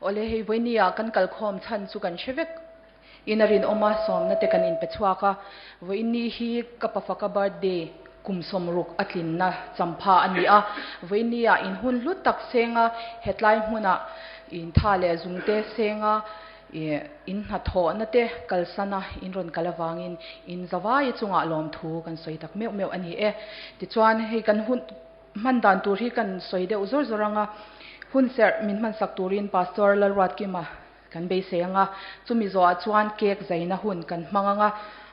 ole hei voinia kan kalkhom chan chu kan shevek inarin oma som na te kan in pechwa ka voini hi kapafaka birthday kumsom ruk atlin na champha ania voinia in hun lut tak senga hetlai hmuna in thale zungte senga in na tho na te kalsana in ron kalawangin in zawai chunga lom thu kan soi tak meu meu ani e ti chuan hei kan hun mandan tur hi kan soi de uzor zoranga hun ser min man sak turin pastor lalwat ki ma kan be senga chumi zo a chuan cake zaina hun kan manganga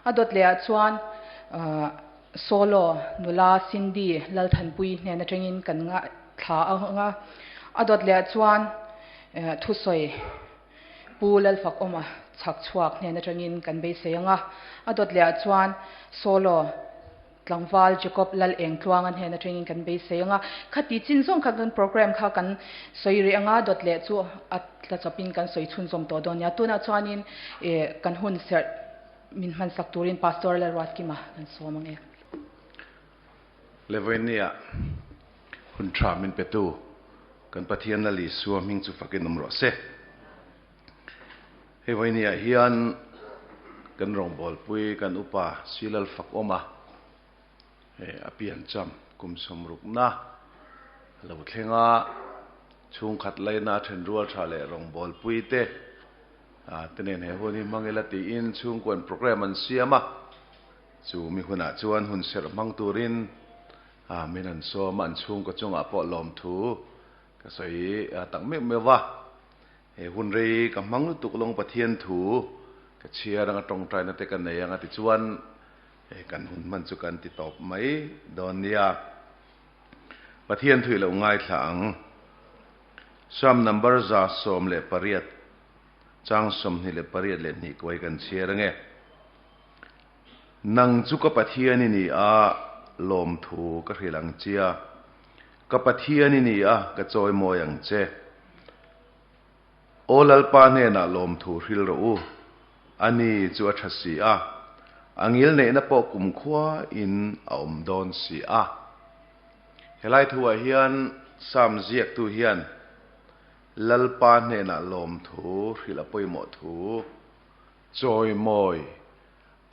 adot le a chuan solo nula sindi lalthan pui ne na tengin kan nga thla anga adot le a chuan thusoi pulal fak oma chak chuak ne na tengin kan be senga adot le a chuan solo tlangwal jacob lal eng tluang an hena training kan be senga khati chin zong kha kan program kha kan soiri anga dot le chu atla chapin kan soi chhun zom to don ya tuna chuanin kan hun ser min man sak turin pastor la rat ki ma kan somang e levoinia hun tra min petu kan pathian la li suam hing chu fakin nomro se hevoinia hian kan rong bol pui kan upa silal fak oma apian cham kum somruk na lo thlenga chung khat laina then rual thale rong bol pui te tenen he honi mangela ti in chung kon program an siama chu mi huna chuan hun ser mang turin minan so man chung ko chunga po lom thu ka soi tak me mewa he hun rei ka mang tuk long pathian thu ka chia ranga tong trai na te kan nei anga ti chuan kan hun man chu kan ti top mai donia pathian thui lo ngai thlang sam number za som le pariat chang som ni le pariat le ni koi kan chiarange nang chu ka pathian ni a lom thu ka hrilang chia ka pathian ni a ka choi moyang che olal pa ne na lom thu hril ro ani chu a thasi a angil ne na po kum khwa in aum don si a helai thuwa hian sam ziak tu hian lalpa ne na lom thu hril apoi mo thu choi moi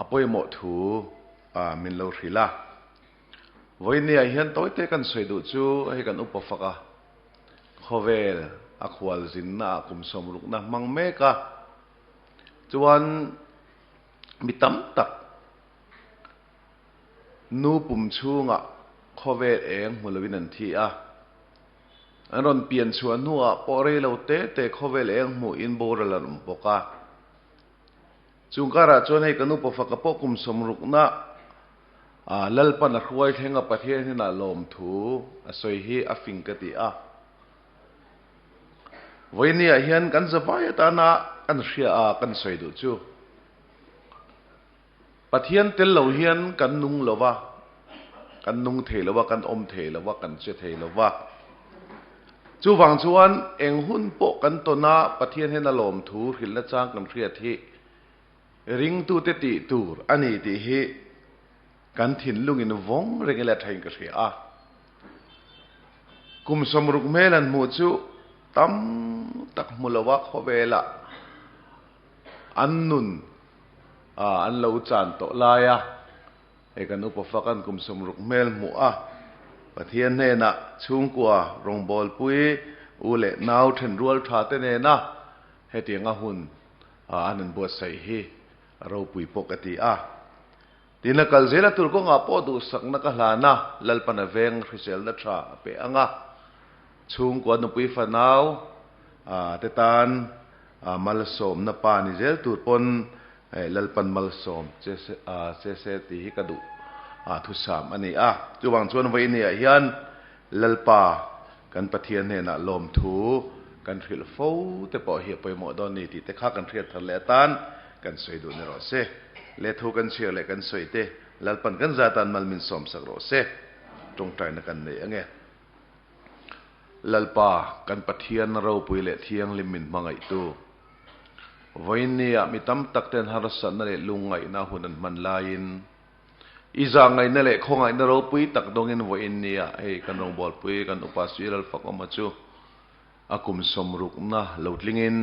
apoi mo thu min lo hrila voinia hian toite kan soi du chu he kan upafaka khovel akhwal zinna kum somruk na mangmeka chuan mitam tak nu pum chunga khovel eng mulawin an thi a anon pian chuan nuwa pore lo te te khovel eng mu in boralan boka chungkara chuan hei kanu pofaka po kum somruk na lalpan a hruai thlenga pathian hina lom thu asoi hi afingkati a voinia hian kan zawai ta na kan hria a kan soi du chu pathian tel lo hian kan nung lova kan nung thei lova kan om thei lova kan che thei lova chu wang chuan eng hun po kan tona pathian hena lom thu hril na chang kan hria thi ring tu te ti tur ani ti hi kan thin lungin vong regela thain ka hria a kum somruk melan mu chu tam tak mulawa khowela annun an lo chan to laya e kan upafakan kum somruk mel mu a pathian ne na chung kwa rong bol pui อูเล่นาวเทนรัวลท่าเตเนนะเฮตียงหุ่นอันนั้นบวชใส่ฮีเราปุยปกติทีนักกัลเซลตุลก็งาปอดูสักนักลานะลัลปนาเวงริเซลนัทราเปอังชุงกวนปุยฟานาวเตตันมัลสมนับปานิเซลตุลปนลัลปันมัลสมเซติฮิกดูทุสามอันนี้จูบังชวนไว้เนี่ยยันลัลปากันปะเทียนเนี่ยนะลมถูกันทริลฟูแต่พอเหียไปหมดตอนนี้ที่แต่ข้ากันเทียนทะเลตันกันสวยดูนี่รอเซเลทูกันเชียร์เลกันสวยเตลัลปันกันจาตันมัลมินสมสักรอเซตรงใจนักกันเนี่ยไงลัลปากันปะเทียนเราปุยเลเทียงลิมินมังไอตูวันนี้มีตั้มตักเตนฮาร์สันนั่นแหละลุงไงน่าหุ่นมันลายินอีจางไงนั่นแหละคงไงนั่นเราปุยตักดงอินวันนี้กันรองบอลปุยกันอุปาสิลัลฟักอมาจูอากุมสมรุกนะหลุดลิงิน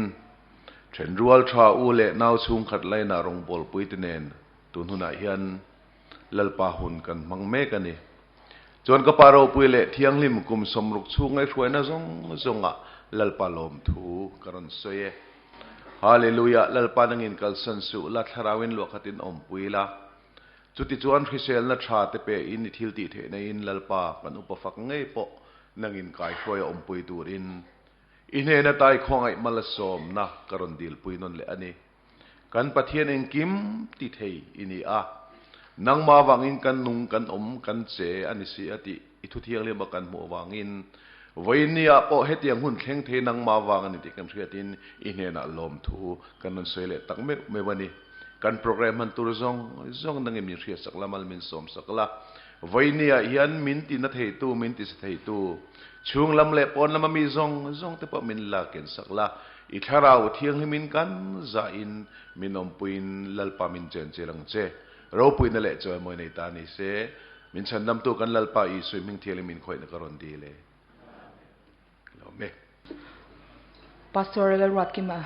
เทรนรัวลทราอูเล่นาวชุงขัดไลนารองบอลปุยตเนนตุนหุนายฮันลัลปาหุนกันมังเมกันนี่จวนกปาเราปุยเล่เที่ยงลิมกุมสมรุกชุงไอ้ช่วยนะซงลัลปาลมทูกรันเซยฮาเลลูยาลัลปานังอินกัลสันสุลัทราวินลวกขัดินอมปุยละจุดที่จวนคริสเซลนัทราเตเปอินนิทิลติเทในอินลัลปากันอุปฟักเงยปะนังอินกายช่วยอมปุยตูรินอินเฮนตายของไอ้มาลสอมนะกรณดิลปุยนนเลอันนี้กันปะเทียนเองกิมติเทยอินี่นังมาวังอินกันนุงกันอมกันเจอันนี้สิอติอิทุเทียงเรียบกันหัววังอินวันนี้พอเฮตียงหุ่นเข่งเทนังมาวังอันนี้ที่กันเรียดินอินเฮน่ะลมทูกันนั่นสวยเลยตั้งไม่วันนี้กันโปรแกรมมันตุรซองนังมีเรียสักละมัลมินสอมสักละวันนี้ยันมินตินัทเฮตูมินติสเฮตูช่วงลำเล็บปนลำมีซองแต่พอมินลาเกินสักละอิทาราวเที่ยงให้มินกันใจอินมินอมปุยนลัลปามินเจนเจลังเจเราปุยนั่นแหละจอยมวยในตานี้เสมินฉันนำตัวกันลัลปาอีสวยมิงเที่ยงมินคอยนักรอนดีเลยเราเมพาสตอร์เรลวัดกิมา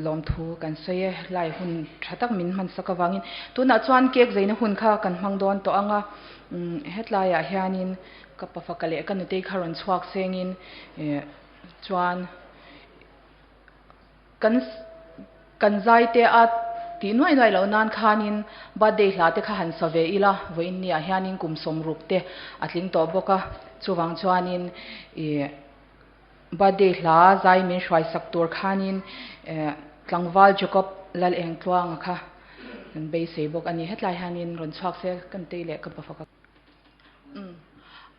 ลมทูกันเสียหลายหุ่นชัตักมินมันสักวังอินตัวน่ะจวนเก็กใจนะหุ่นข้ากันมังดอนตัวอ่ะเฮ็ดลายเฮียนินกับปะฟักเละกันนุติคารอนสวักเซงินจวนกันใจเตะตีน้อยเหล่านานขานินบาดเดลาเตะขาหันสเวอีละวันนี้เฮียนินกุมสมรุกเตะอัดลิงตัวบกะจูวังจวนินบาดเดลาใจมีช่วยสักตัวขานินกลางวันจุกบลัลเองตัวงค่ะเบย์เซบกอันนี้เฮ็ดลายเฮียนินรอนสวักเซกันเตะเละกับปะฟัก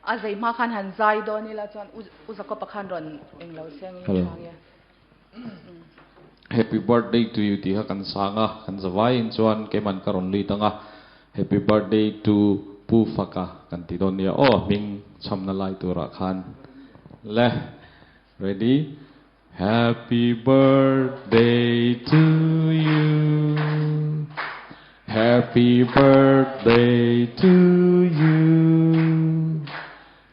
อาศัยมาขันหันใจโดนนี่ละจวนอุจก็ประคันรอนเองเราเสียงอย่างนี้ Happy birthday to you tiha kan sanga kan zawai in chuan keman karon li tanga Happy birthday to pu faka kan ti don ya ming chamna lai tura khan le ready Happy birthday to you Happy birthday to you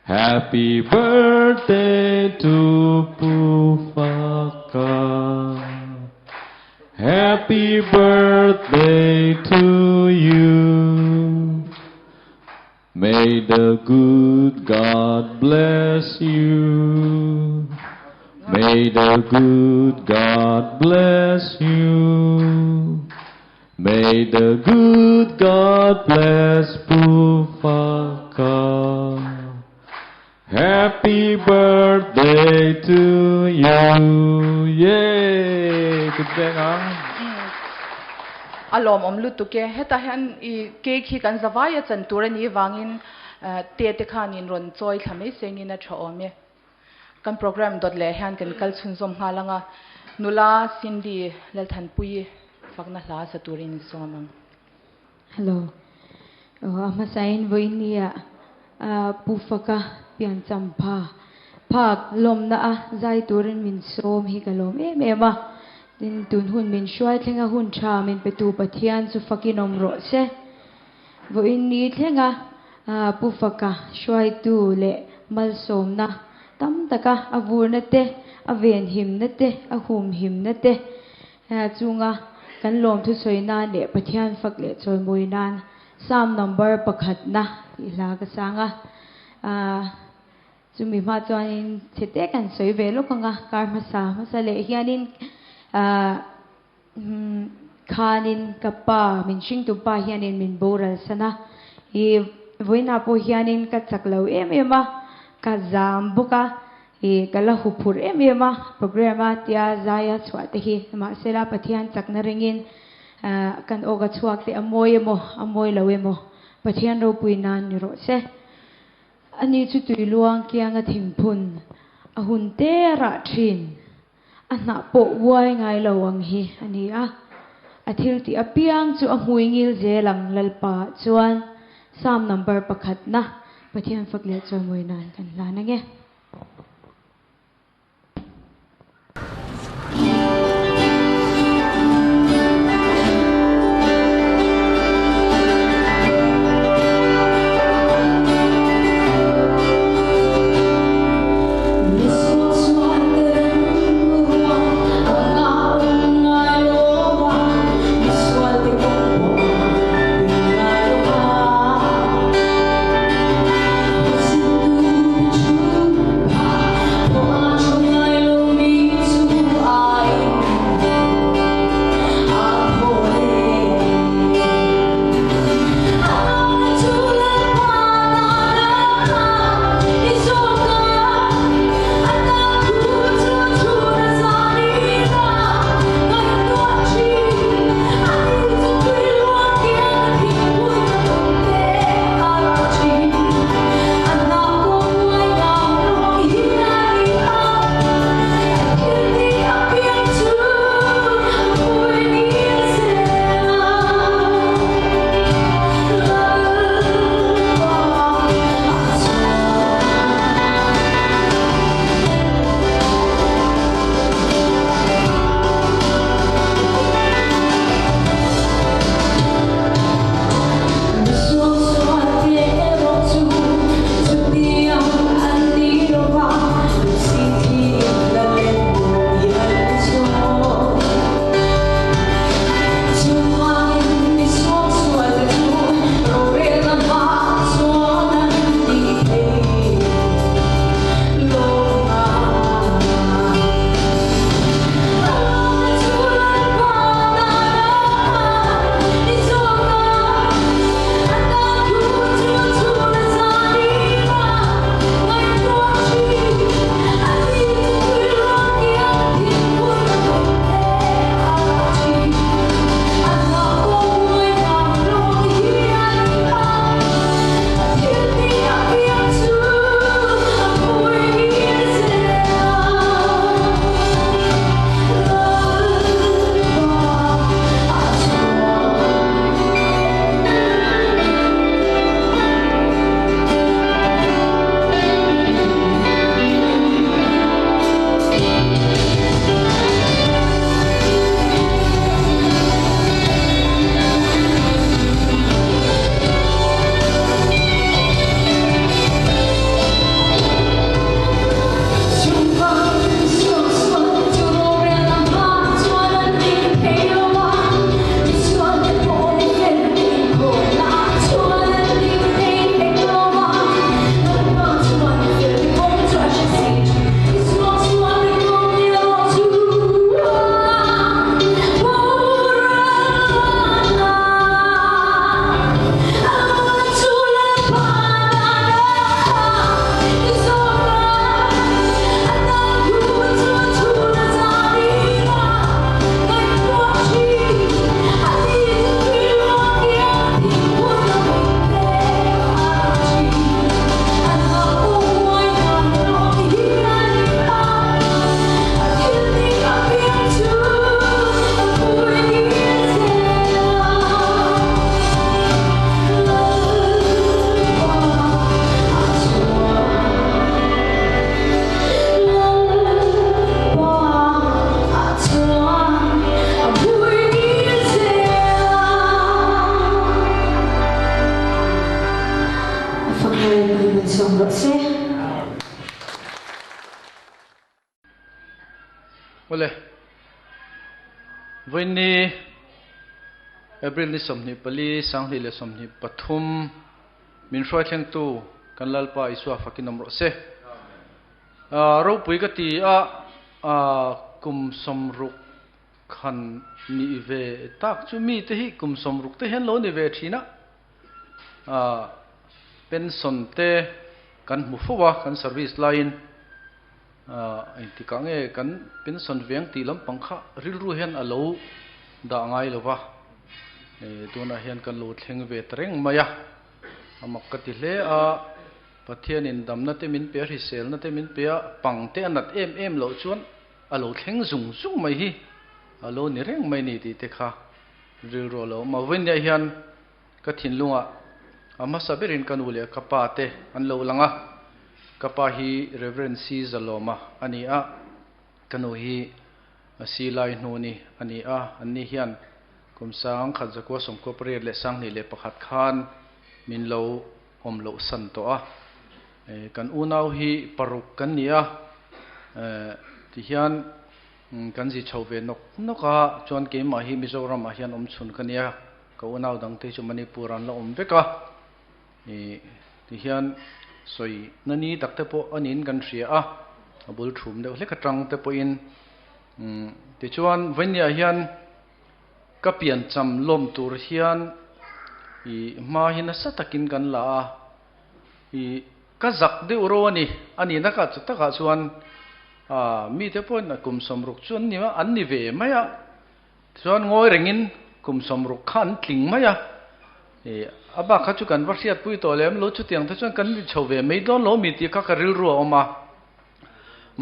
Happy birthday to Pufaka Happy birthday to you May the good God bless you May the good God bless you May the good God bless Pufaka Happy birthday to you. Yay! Good day, alom lutuke heta han I cake hi kan zawaya chan turan I wangin te te khanin ron choi thamei sengin a thaome kan program dot le han kan kal chhun zom halanga nula Cindy lal than pui fakna hla sa turin somang hello ama sain voinia pufaka pian champa phak lom na a zai turin min som hi kalom ema tin tun hun min shwai thenga hun tha min petu pathian chu fakinom ro se voini thenga pufaka shwai tu le mal som na tam taka avur na te aven him na te ahum him na te chunga kan lom thu soina le pathian fak le choi moinan sam number pakhat na ila ka sanga chu mi ma chuan chete kan soi ve lo kanga kar masa le hianin khanin kapa min hring tu pa hianin min boral sana I voina po hianin ka chaklo em ka zam boka I kala hupur em programa tia zaya chwate hi ma sela pathian chakna ringin kan oga chuak te amoi lawe mo pathian ro puinan ni ro se ani chu tui luang kianga thingphun a hun te ra thin a na po wai ngai lawang hi ani a thil ti apiang chu a huingil zelang lalpa chuan sam number pakhat na pathian fakle chomoi nan kan lana nge Wale, Vini April ni somni pali sangli le somni pathum min shwa thleng tu kan lalpa iswa fakin namro se เราปุยกตีกุมสมรุกขันนิเวตักจุมีที่กุมสมรุกที่เห็นโลนิเวทีนะเป็นสนเตกันมุฟวะกัน service line ที่กังกันเป็นสนเวียงตีลำปังขะริลรู้เห็นอโลด่างไงหรือวะตัวนั้นเห็นกันโลดเฮงเวทเร่งมายะมักกติเลประเทศนินดำนั่นเตมินเปียริเซลนั่นเตมินเปียปังเตนัดเอ็มโลชวนอโลเฮงซุงไม่ฮีอโลนี่เร่งไม่นี่ตีเตค่ะริลรู้โลมาเว้นยันก็ทิ้งลุงมาสับเรินกันวุเลยกับป้าเตอันโลลังกับป้าฮีเรเวรนซีซาโลมาอันนี้กันวฮีซีไลน์นูนี่อันนี้อันนี้ยันกุมสังขัดจักรวสมกบเรียเลสังนี่เลปขัดขานมินโลอมโลสันโตกันอุณาวฮีปรุกกันนี่ที่ยันกันจิชาวเวนนกจวนเกมมาฮีมิโซรามาฮีนอมชุนกันนี่ก็อุณาวดังเตจุมันิปุรันละอมเวกที่ยันสวยนั่นนี่ตักเตปอันนี้กันเสียบุลชุมเดี๋ยวเล็กตรังเตปอินที่ชวนวันนี้ยันก็เปลี่ยนจำลมตัวเฮียนมาหินัสตักินกันละก็จักเดือรัวนี่อันนี้นักจัตตะกชวนมีแต่พวกนักกุมสมรุกชวนนี่ว่าอันนี้เวไหมชวนงอยเร่งินกุมสมรุกขันติงไหมอาบ้าข้าจุกันวัดเสียดปุยตัวเลี้ยมรู้จุดยังถ้าชวนกันชาวเวไม่โดนล้มีที่ข้าก็ริลรัวออก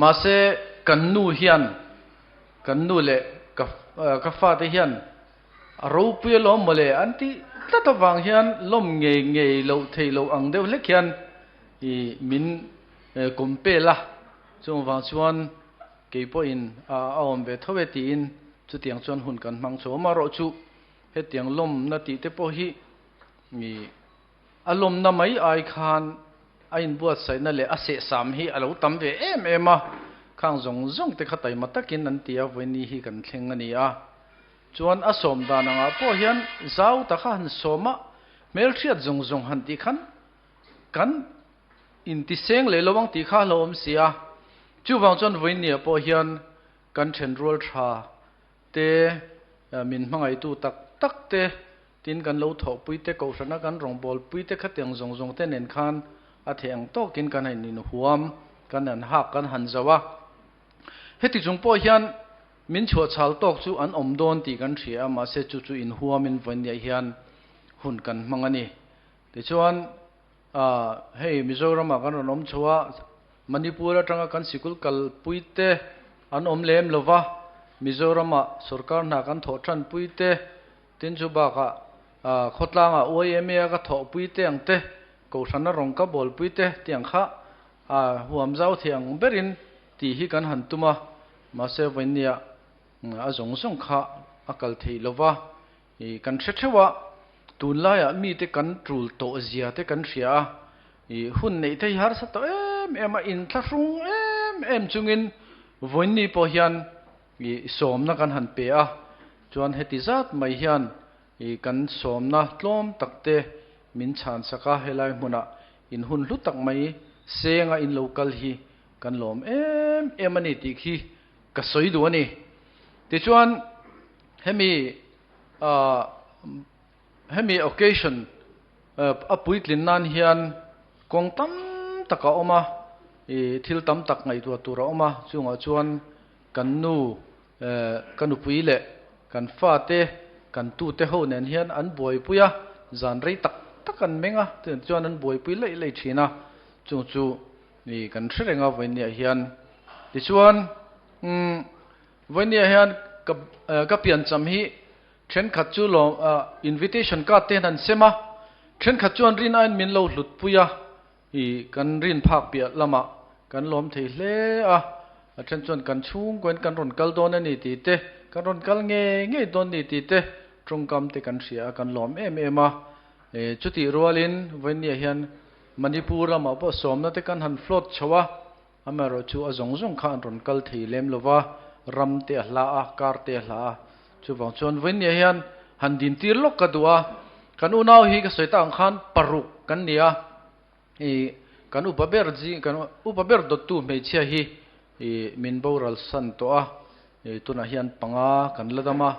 มาเสกันนูเฮียนกันนูเล่กับฟ้าที่เฮียนรูปยล้มมาเลยอันที่ถ้าตะวังเฮียนล้มเงยเราเทเราอังเดียวเล็กเฮียนมินกุมเปล่าจงฟังชวนเกี่ยวกับเอาอมเบทเวตีนจุดยังชวนหุ่นกันมังโฉมารอจุเหตุยังล้มนาทีเตปฮีมีอารมณ์น่ะไม่ไอคานไอ้บวชใส่นั่นแหละอาเสสามฮีเราตั้มเวเอ็มข้างจงแต่ขัดไตมาตักินนันเตียวันนี้ฮีกันเข่งอันนี้จวนอสมดานังพอเห็นเจ้าตะขันสมเมลเชียดจงหันตีขันกันอินติเซงเลยระวังตีข้าลมเสียจู่บางจนวันนี้พอเห็นกันเชนรัลชาเตมินมังไอตูตักเตตินกันเราถกปุยเตกษณะกันรองบอลปุยเตขัดยังจงเตเน้นขันอาเทียงโตกินกันให้นินหัวมกันนันหักกันหันจาวะเหตุจงพอเห็นมินชัวชาลตอกจูอันอมโดนตีกันเสียมาเสจู่อินหัวมินวันนี้เฮียนหุ่นกันมังอันนี้แต่ชวนเฮ้มิโซรามากันอมชัวมณิปุระจังกันสิกุลกัลปุยเตอันอมเลมลวะมิโซรามาสุรการนักันถอดชันปุยเตตินจูบากขดลางโอเอเมียก็ถอดปุยเตอังเตกูฉันน่ะรองกับบอลปุยเตเตียงข้าหัวมเจ้าเทียงเบรินตีฮีกันหันตุมาเซวันนี้จงข้าอากาศที่ลวะกันเชื่อว่าตุลายมีแต่กันจูลโตเสียแต่กันเสียหุ่นในที่หาสัตว์เอ็มอินทัศน์เอ็มจุงินวันนี้พอเห็นสมนักกันหันเปียจวนเหตุจัดไม่เห็นกันสมนักล้อมตักเตมินชานสักเฮลัยมุนะอินหุ่นลุตักไม่เสียงอินโลกัลฮีกันล้อมเอ็มนี่ติคีก็สวยดูนี่แต่ชวนให้มี occasion ปุยกลิ่นนันเฮียนกงตั้มตะกะออกมาทิลตั้มตักไงตัวออกมาจงชวนกันนูปุยเละกันฟ้าเตกันตู้เตหูเนียนเฮียนอันบวยปุยจานไรตักกันเมงถึงชวนอันบวยปุยเลยชีนะจงนี่กันเสร็จงาวันนี้เฮียนแต่ชวนวันนี้เฮียนกับเปลี่ยนจำฮีเช่นขัดจูลงinvitation ก็เต้นนั่นเสมาเช่นขัดจวนรินอันมินเราหลุดปุยกันรินภาคเปียละมากันล้อมเทเลเช่นจวนกันชุ่งกันรอนกัลโดนนี่ตีเตกันรอนกัลเงยโดนนี่ตีเตตรงกำเตกันเสียกันล้อมมาจุดที่รัวลินวันนี้เฮียนมณิปุระมาพอสมนั่นเตกันหันฟลอตชัวอเมริกาจงข้ารอนกัลที่เลมลวะรำเตะลาการเตะลาจู่บางชนวันนี้เห็นหันดินตีลกกระดัวกันอุณาวฮีก็สวยต่างขันปรุกกันเนี่ย kan upaber ji kan upaber dot tu me chia hi min boral san to a tuna hian panga kan ladama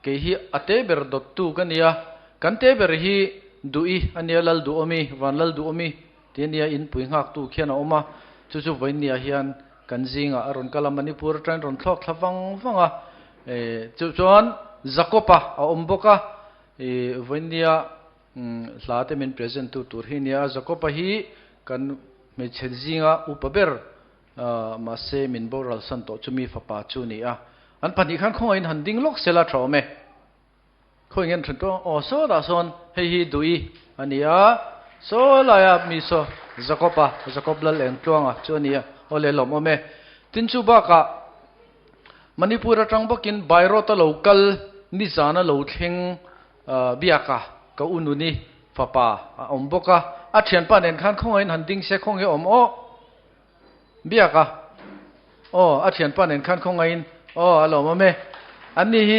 ke hi ate ber dot tu kan ya kan te ber hi dui ania lal du omi van lal du omi tinia in pui ngak tu khian a oma chu chu voinia hian kan zinga aron kala manipur tran ron thlok thlawang wanga chu chuan zakopa a omboka voinia hlate min present tu tur hi nia zakopa hi kan me chenzinga upaber ma se min boral san to chumi fapa chu ni a an pani khan khoi in handing lok sela thome khoi ngen thun to o so da son hei hi dui ania so la ya mi so zakop lal eng tuanga chu nia ole lom ome tin chu ba ka manipur atang bakin bairo ta local ni zana lo thleng biaka ka ununi fapa omboka a thian pa nen khan khoi in handing se khong he om o biaka o a thian pa nen khan khong in o alo mame ani hi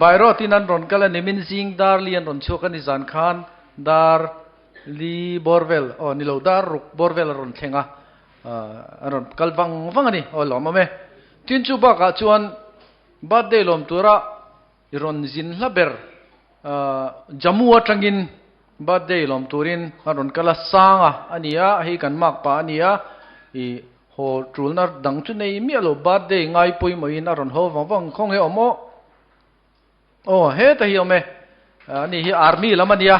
bairo tinan ron kala nimin jing dar lian ron chu kan izan khan dar li borvel o nilo dar ruk borvel ron thenga ron kalwang wangani o lo mame tin chu ba ka chuan birthday lom tura iron zin hlaber jamu atangin birthday lom turin ron kala sanga ania hi kan mak pa ania I ho trulnar dang chu nei mi alo birthday ngai pui moin aron ho wang khong he omo o he ta hi ome ani hi army lamania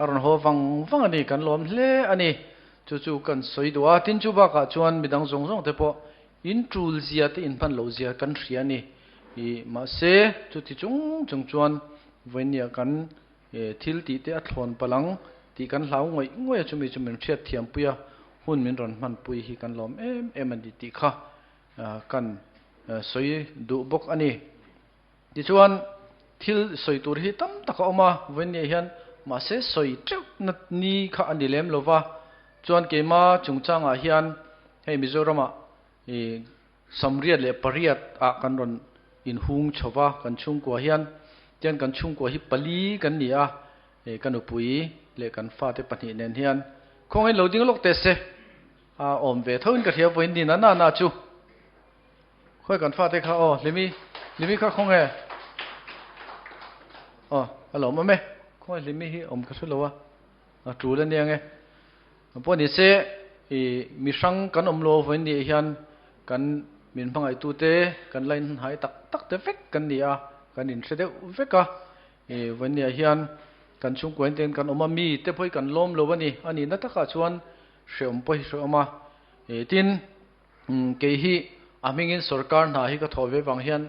aron ho wang ani kan lom hle ani chu chu kan soidua tin chu ba ka chuan midang zong zong te po in trul zia te in pan lo zia kan thria ni ma se chu ti chung chuan voinia kan thil ti te a thlon palang ti kan hlau ngoi chumi thiat thiam puya hun min ron man pui hi kan lom em an ti kha kan soi du bok ani ti chuan thil soi tur hi tam taka oma voinia hian ma se soi treu na ni kha ani lem lova chuan keima chungchanga hian hei mizorama samriat le pariat a kan ron in hung chowa kan chung ko hian tian kan chung ko hi pali kan ni a kan upui le kan fa te pani nen hian khong ai loading lok te se a om ve thon ka thia voin din na chu khoi kan fa te kha o limi kha khong e o alo mame khoi limi hi om ka su lowa a tu le niang e po ni se mi sang kan om lo voin ni hian kan min phangai tu te kan line hai tak te vek kan ni a kan in thede veka voin ni hian kan chung koin ten kan oma mi te phoi kan lom lo wani ani na taka chuan hreom poi hreoma tin ke hi amingin sarkar na hi ka thove wang hian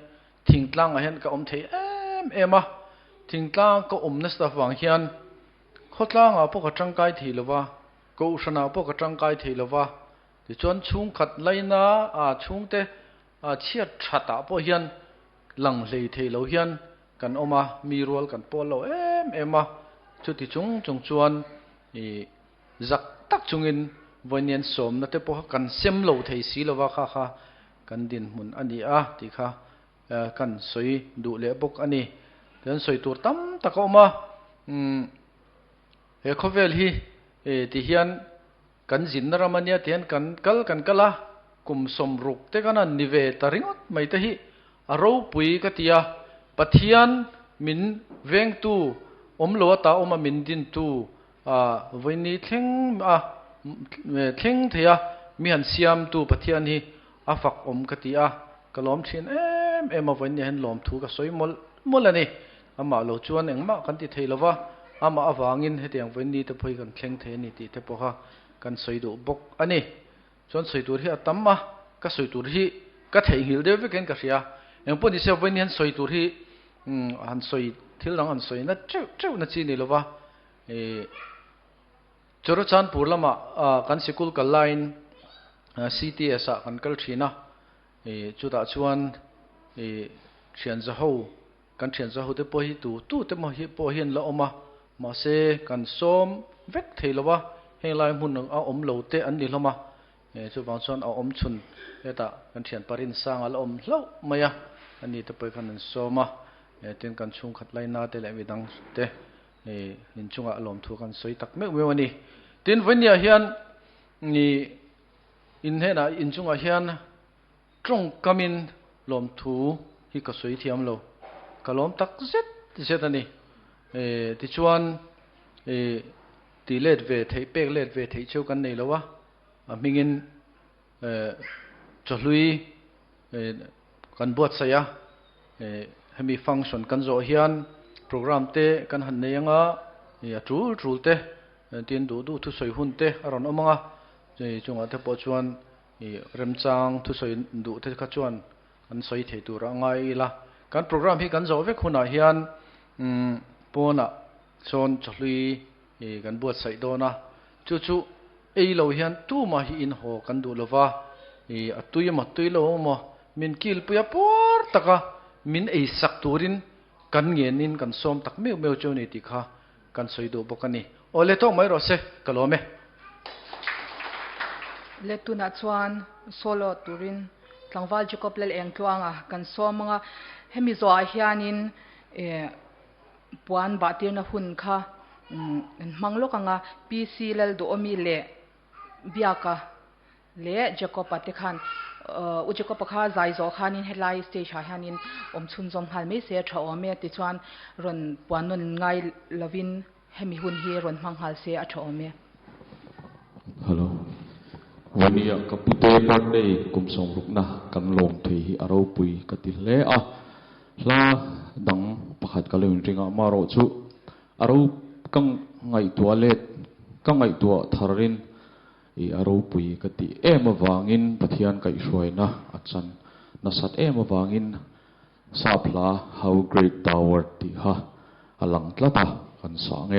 thingtlang a hian ka om thei ema thingtlang ka omna sta wang hian khotlang a po ka tangkai thilowa ko usana po ka tangkai thilowa ti chuan chung khat laina a chungte a chiat thata po hian lang hlei theilo hian kan oma mi rol kan polo ema chuti chung chuan zak tak chungin voinian som na te po kan sem lo thei si lowa kha kan din mun ani a ti kha kan soi du le bok ani ten soi tur tam takoma he khovel hi ti hian kan jin na ramania tian kan kala kum som ruk te kana nive taringot mai te hi aro pui ka tia pathian min veng tu omlo ta oma min din tu voini thleng thea mi han siam tu pathian hi afak om ka tia kalom thin em voini hen lom thu ka soi mol ani ama lo chuan engma kan ti theilowa ama awangin hetiang voini te phoi kan thleng the ni ti te poha kan soidu bok ani chon soitur hi atamma ka soitur hi ka thei hil de veken ka ria engpo ni se voini han soitur hi han soi thil rang an soi na treu na chi ni lowa chorochan purlama kan sikul ka line CTS a kan kal thina chuta chuan thian zaho kan thian zaho te po hi tu te mo hi po hian la oma ma se kan som vek theilowa helai mun a om lo te an ni hloma chu bang chuan a om chun eta kan thian parin sang al om hlo maya ani te poi kan soma ten kan chung khat lai na te le midang te in chunga lom thu kan soi tak me wani tin vonia hian นี่อินเฮน่ะอินจุงอาเฮียนตรงกามินลมทูฮิกสวยเทียมโลกะลมตักเซ็ตอันนี้ที่ชวนตีเลดเวทเปกเลดเวทเชี่ยวกันนี่แล้ววะมิงินจะลุยกันบวชเสียให้มีฟังก์ชันกันโจเฮียนโปรแกรมเตกันหันในยังจูเตเตียนดูทุสอยหุ่นเตอรอนอมังจงอาเทปชวนเริ่มจางทุสอยดูเทขจวนอันสอยเทตูระไงล่ะการโปรแกรมที่กันโจเวกหุ่นเฮียนปนชนจะลุยกันบวชใส่โดนะจู่เราเฮียนตู้มาหินหอกันดูเลยวะตุยเรามามินกิลปุยปอร์ตะกะมินสักตูรินกันเงียนินกันซ้อมตักเมียวเจ้านี่ติค่ะกันสวยดูบกันนี่โอเลต้องไม่รอเสกลอมเลตุนัดชวนโซโลตูรินสังวาลจุกบเลเองตัวงะกันซ้อมงะให้มีตัวเฮียนินปวนบาตีนหุ่นค่ะมังโลกังะพีซีเลดูอมีเล่บิอาค่ะเล่จุกบปฏิคันอุจกปะข้าใจโจขานินเฮลัยสเตชันนินชุนจอมฮัลไม่เสียชาวเมียติชวนรอนปวนนนไงลวินให้มีหุ่นเฮียรอนมังฮัลเสียชาวเมียฮัลโหลวันนี้กับปุตเตบันเดย์กุมส่งลูกนะกันลงที่อารมณ์ปุยกติเล่ลาดังประคัดกันเลยจริงๆมาโรจุอารมณ์กังไงตัวเล็ดกังไงตัวทารินอารมณ์ปุยกติมาวางินปะเทียนไก่ช่วยนะอาจารย์นัสัตมาวางินซาพลา how great thou art ที่ฮะอลังตละตากันสาง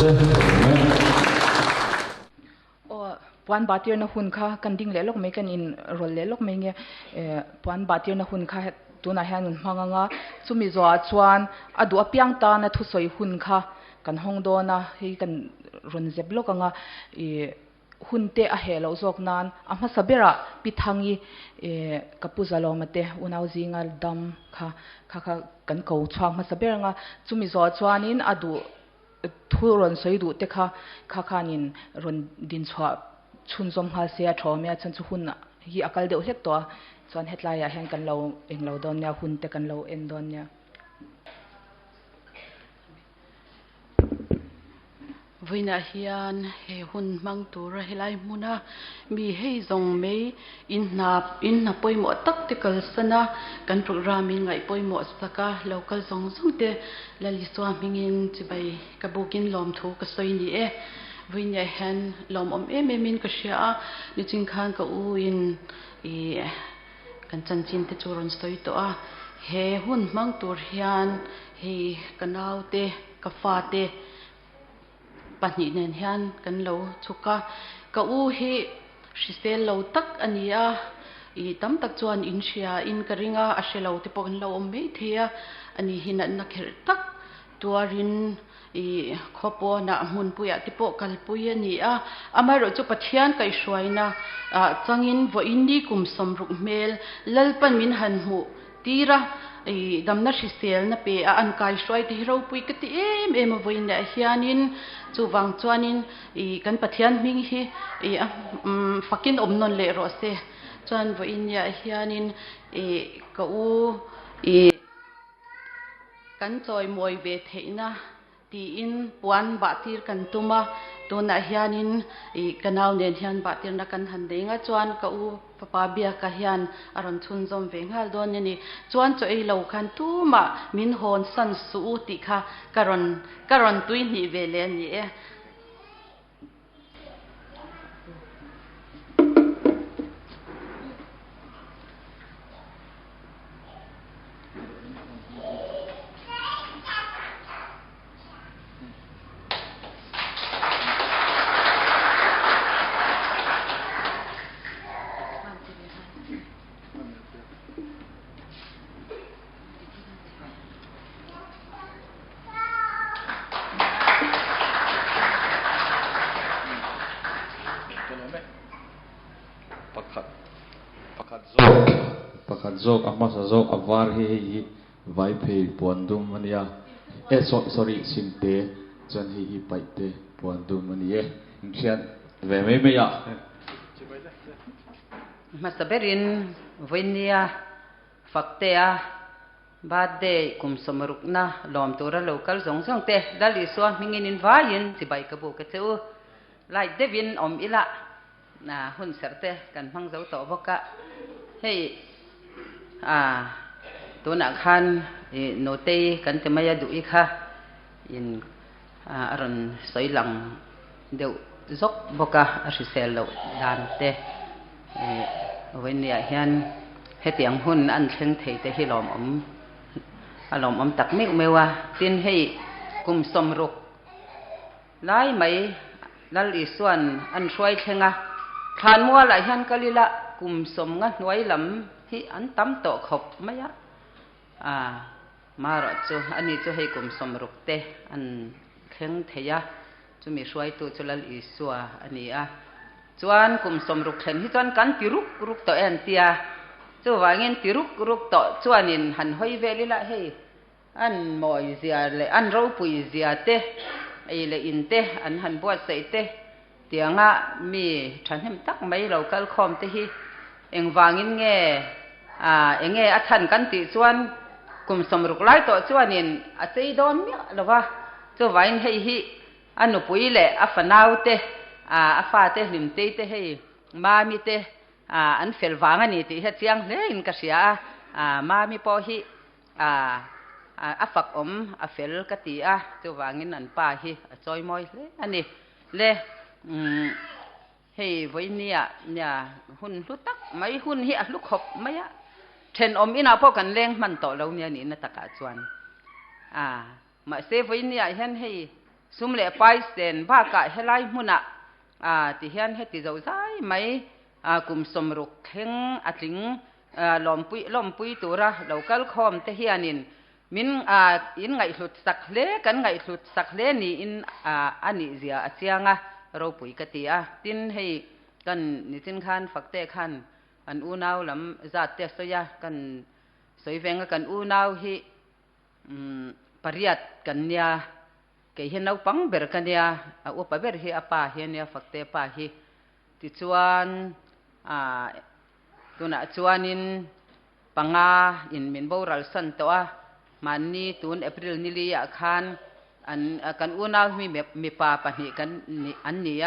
se me โอ้ปวนบาเตียร์นะหุ่นค่ะกันดิ่งเล็กไม่กันอินรถเล็กไม่เงี้ยปวนบาเตียร์นะหุ่นค่ะตัวน่ะเห็นมังงะจุมีจัวชวนอดูอเปียงตานะทุสอยหุ่นค่ะกันห้องโดนะให้กันรนเจ็บลูกงะหุ่นเตะเฮลเอาจอกนั้นอามาสับเบระปิทังอีกับปุจาลอมาเตะอุณเอาจิงอัลดัมค่ะกันเกาช่างมาสับเบระงะจุมีจัวชวนินอดูทุรนสอยดูเตะค่ะนินรนดินชวชุนจอมหาเสียทอมยาฉันจะหุ่นอ่ะฮีอากาลเดียวเล็กตัวส่วนเฮตไลน์แห่งกันเราเองเราโดนเนี่ยหุ่นเตะกันเราเอ็นโดนเนี่ยวินาทีอันเฮหุ่นมังตัวระเฮลัยมุนะมีเฮจงเมย์อินนับปอยหมดตักเตกัลสนะกันโปรแกรมยังไงปอยหมดสักกะเราก็จงเตะลลิสวามิงินจะไปกับบุกินลมถูกก็สวยนี่วินาทีอันลมมินก็เชียนิจิงขันก็อูอินกันจันจินเตจูรนสวยตัวเฮหุ่นมังตัวเฮียนเฮกันเอาเตกับฟ้าเตปัจจุบันเฮียนกันเราชุกะก็อู้ฮีสิเซลเราตักอันนี้ตั้มตักจวนอินเชียอินกริงอาเชลเราที่ปกันเราไม่เทียอันนี้หินันนักเฮตักตัวรินขบวนน่ะมุนปุยที่ปกันปุยนี่อามาเราจะปัจจัยกันสวยนะจังอินว่าอินดีกุมสมรุกเมลลลปันมินหันหูตีระดำนักสิเซลนะเปอันกายสวยที่เราปุยกติมาวันนี้เฮียนินจูวังจวนินกันปัจจัยมิงฮีฟักกินอมนนเลโรเซจวนวันนี้เฮียนินก็กันจอยมวยเวทีนะตีอินปวนบาตีกันตุมาตัวน่ะเฮียนินกันเอาเนียนเฮียนบาตีนักกันหันเด้งจวนก็ปาเบียกเฮียนอารมณ์ชุนจอมเวงฮัลโดนนี่จวนจะเหล่ากันตุมามินฮอนสันสูติค่ะการันตุยนี่เวเลนี่ pakat zok amasa zok avar hi vai phei puandum mania sorry simte chan hi paite puandum manie khian ve me ya masaberin vinia faktea bade kum somarukna lom tora local zong zong te dali so mingin in vain ti bai ka bu ka cheu lai devin om ila na hun serte kan phang zau to boka heiตัวนักขันโนเตกันจะไม่ยดูอีกค่ะอินอารมณ์สวยหลังเดี๋ยวจกบกะอาศิเซลล์ดานเตวันนี้เห็นเหตุอย่างหุ่นอันเชิงเทยแต่ให้หลอมอารมณ์ตักไม่ไม่ว่าสิ้นให้กุมสมรุกไล่ไหมลัลอีส่วนอันช่วยเชงะทานมัวหลายหันกะลิละกุมสมงัดไว้ลำที่อันตั้มโตขบไม่ยะมารอจูอันนี้จะให้กุมสมรุกเตอันเข่งเทียจะมีช่วยตัวจุลอีสัวอันนี้จวนกุมสมรุกเห็นที่จวนกันติรุกต่อแอนเตียจูว่าเงินติรุกต่อจวนนินหันห้อยเวลิละให้อันมอยเสียเลยอันเราปุยเสียเตไอเลยอินเตอันหันบวชใส่เตเตียงมีฉันเห็นตักไม่เราก็คอมเตฮีเอ็งวางินเงเอ็งเงอัฐันกันติจวนกุมสมรุกไล่ต่อจวนนินอาศัยโดนเนี่ยหรือว่าจะไว้ให้ฮีอันนุปุยเละอัฟนาวเตอัฟาเตลิมเตเตให้มามีเตอันเฟลวางอันนี้ที่เฮ็ดเสียงเลยอินกษยามามีพอฮีอัฟักอัฟเฟลกติจะวางินอันป้าฮีจอยมอยเลยอันนี้เลยให้ไว้เนี่ยหุ่นลุตักไม่หุ่นเหี้ยลุกขบไม่อะเช่นอินาพอกันเลี้ยงมันต่อเราเนี่ยนี่นัตกาจวนมาเซฟไว้เนี่ยเห็นให้ ซุ่มเล่ไปเส้นบ้ากะเฮลัยมุนะที่เฮียนเฮติเจ้าใจไหมกุมสมรุกเข่งอัดลิงลมปุยตัวระเรากัลคอมเตเฮียนินมินอินไงหลุดสักเล่กันไงหลุดสักเล่นี่อินอันนี้เสียอาเจียงเราปุยกติตินให้กันนิสินขันฝักเตะขันอันอูนาวลำจัดเตะสยากันสวยแวงกันอูนาวฮิปริยัดกันเนี่ยเกี่ยนเอาปังเบรกันเนี่ยอุปเบรฮิอาปาเฮียเนี่ยฝักเตะปาฮิติจวนตัวน่ะจวนินปังอินมินโบราลสันตัวมันนี่ตุนเอพริลนิลีอาคารอันกันอูนาวมีปาปนิกันอันนี้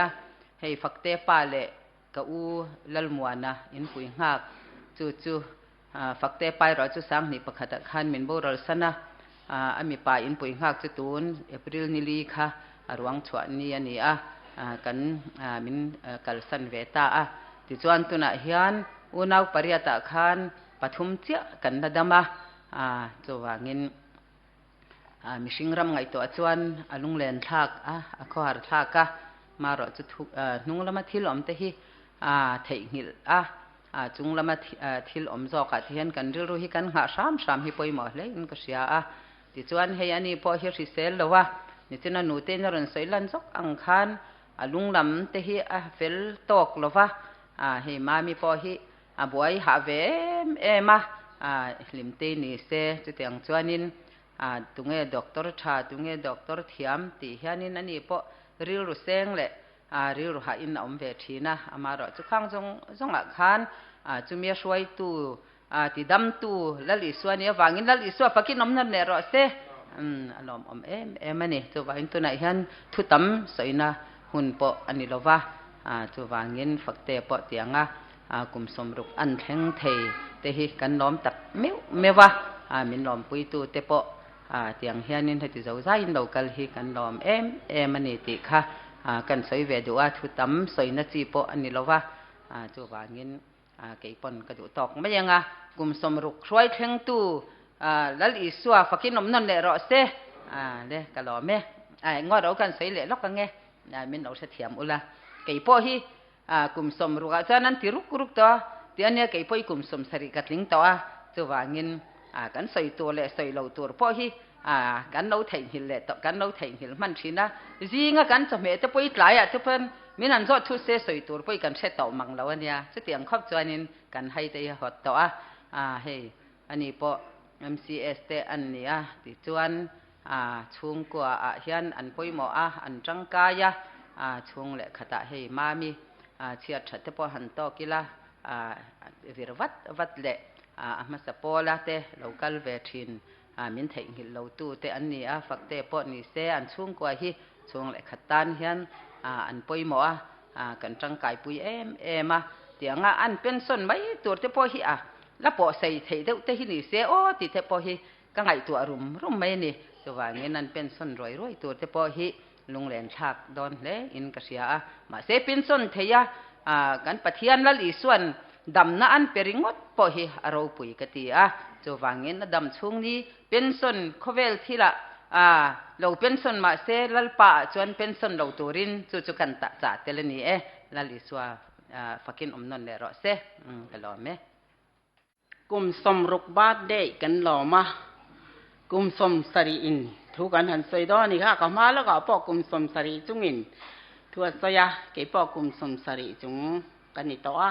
ให้ฝักเตะปาเลกอูลัลมัวนะอินปุยหักจู่ฝักเตะไปเราจู่สังนี่ประคัตขันมินโบราลสันนะมีปาอินปุยหักจู่ตุนเอพริลนิลีค่ะรวงชวนนี่อันนี้กันมินกัลสันเวตาติจวนตุน่ะเฮียนอูนาวปริยตะขันปฐุมเจ้ากันนาดมาตัวว่างินมิชิงรำไงตัวจวนลุงเลนทักขอหาทักมารอจุดนุ่งละมาทิลอมเตหิเทหิลจุงละมาทิลอมจอกที่เห็นกันรู้ฮิกันหาสามฮิปอยหมดเลยอินก็เสียติจวนเฮียนี่พอเฮียสิเซลแล้วว่านี่ที่นั่นหนูเต้นรอนสอยลันจอกอังคารลุงลำเตหิเฟลตอกแล้วว่าเฮียมามีพอฮิบวยหาเวมาลิมเตนี่เซจุดอย่างจวนนินตุงเอด็อกเตอร์ชาตุงเอด็อกเตอร์เทียมตีเฮียนินนั่นนี่พอริรุเซงเลยริรุหาอินอมเวทีนะมารอจุข้างจงอาคารจุมีช่วยตูตีดำตูแล้วลิส่วนนี้วางินแล้วลิส่วนฟักกินนมนั่นเนี่ยรอเซอารมณ์มันนี่ตัววางินตัวไหนเฮียนทุตั้มสวยนะหุ่นปออันนี้เราว่าตัววางินฝักเตะปอเตียงกุมสมรุกอันแข็งเทเตหิกันล้อมตักเมวะมินล้อมปุยตูเตปอเตียงเฮียนินให้ติเจ้าใจเรากัลหิกันล้อมมันนี่ติค่ะกันสวยเวดูทุตั้มสวยนะจีปออันนี้เราว่าตัววางินเกี่ยปนกระดูตอกไม่ยังกุมสมรุกช่วยแข็งตูแล้วอีสัวฟักกินนมนั่นแหละรอเซเด้กันล้อมงอเรากันสวยเละล็อกกันไงมินเอาเสียมอุละเกี่ยปอฮีกุมสมรุกฉะนั้นที่รุกตัวที่อันนี้เกี่ยป่วยกุมสมสริกัดลิงตัวจะว่าเงินกันใส่ตัวเละใส่เหล่าตัวพอฮีกันเราถ่ายหินเละต่อกันเราถ่ายหินมันชินะจีงกันจะเมื่อจะป่วยหลายทุกคนมีนั่นก็ทุเสใส่ตัวป่วยกันเสต่อมังเราอันนี้จะเตียงครอบจวนนินกันให้ได้หดตัวเฮ้อันนี้พอ MCS เตอันนี้ที่จวนช่วงกว่าเฮียนอันป่วยหมออันจังกายช่วงเละขตะเฮมามีเชียร์ชัดเฉพาะหันโตกิลาวิรวัดเละมาสปอลาเตเรากัลเวทินมินเทงหิลเราตู้เตอันนี้ฝักเตปอนี่เซอันช่วงกว่าฮีช่วงเละขตันเฮียนอันป่วยหมอกันจังกายปุยมาเตียงอันเป็นส่วนไม่ตัวเตปอฮีแล้วปอใส่เทเตหินี่เซโอติเตปอฮีก็ไงตัวรุมไม่นี่จะว่าเงี้ยนั่นเป็นส่วนรวยตัวเตปอฮีลุงแหลนชักดอนเล่อินกษยามาเซปินส่วนเทียกันปะเทียนละลีส่วนดำน่าอันเปริงดพอฮีเราปุยกติจะวางเงินดำช่วงนี้เป็นส่วนโคเวลที่ละเราเป็นส่วนมาเซลลป่าจวนเป็นส่วนเราตัวรินจุกันตะจ่าเตลนี่ละลีส่วนฟักกินอมนนเดรอเซกันหล่อไหมกุมสมรุกบาดเดกันหล่อมากุมสมสรีอินทุกันหันสวยดอนี่ค่ะก็มาแล้วก็ปอกุมสมสรีจุงอินทัวสยาเก็บปอกุมสมสรีจุงกันนี่ตัว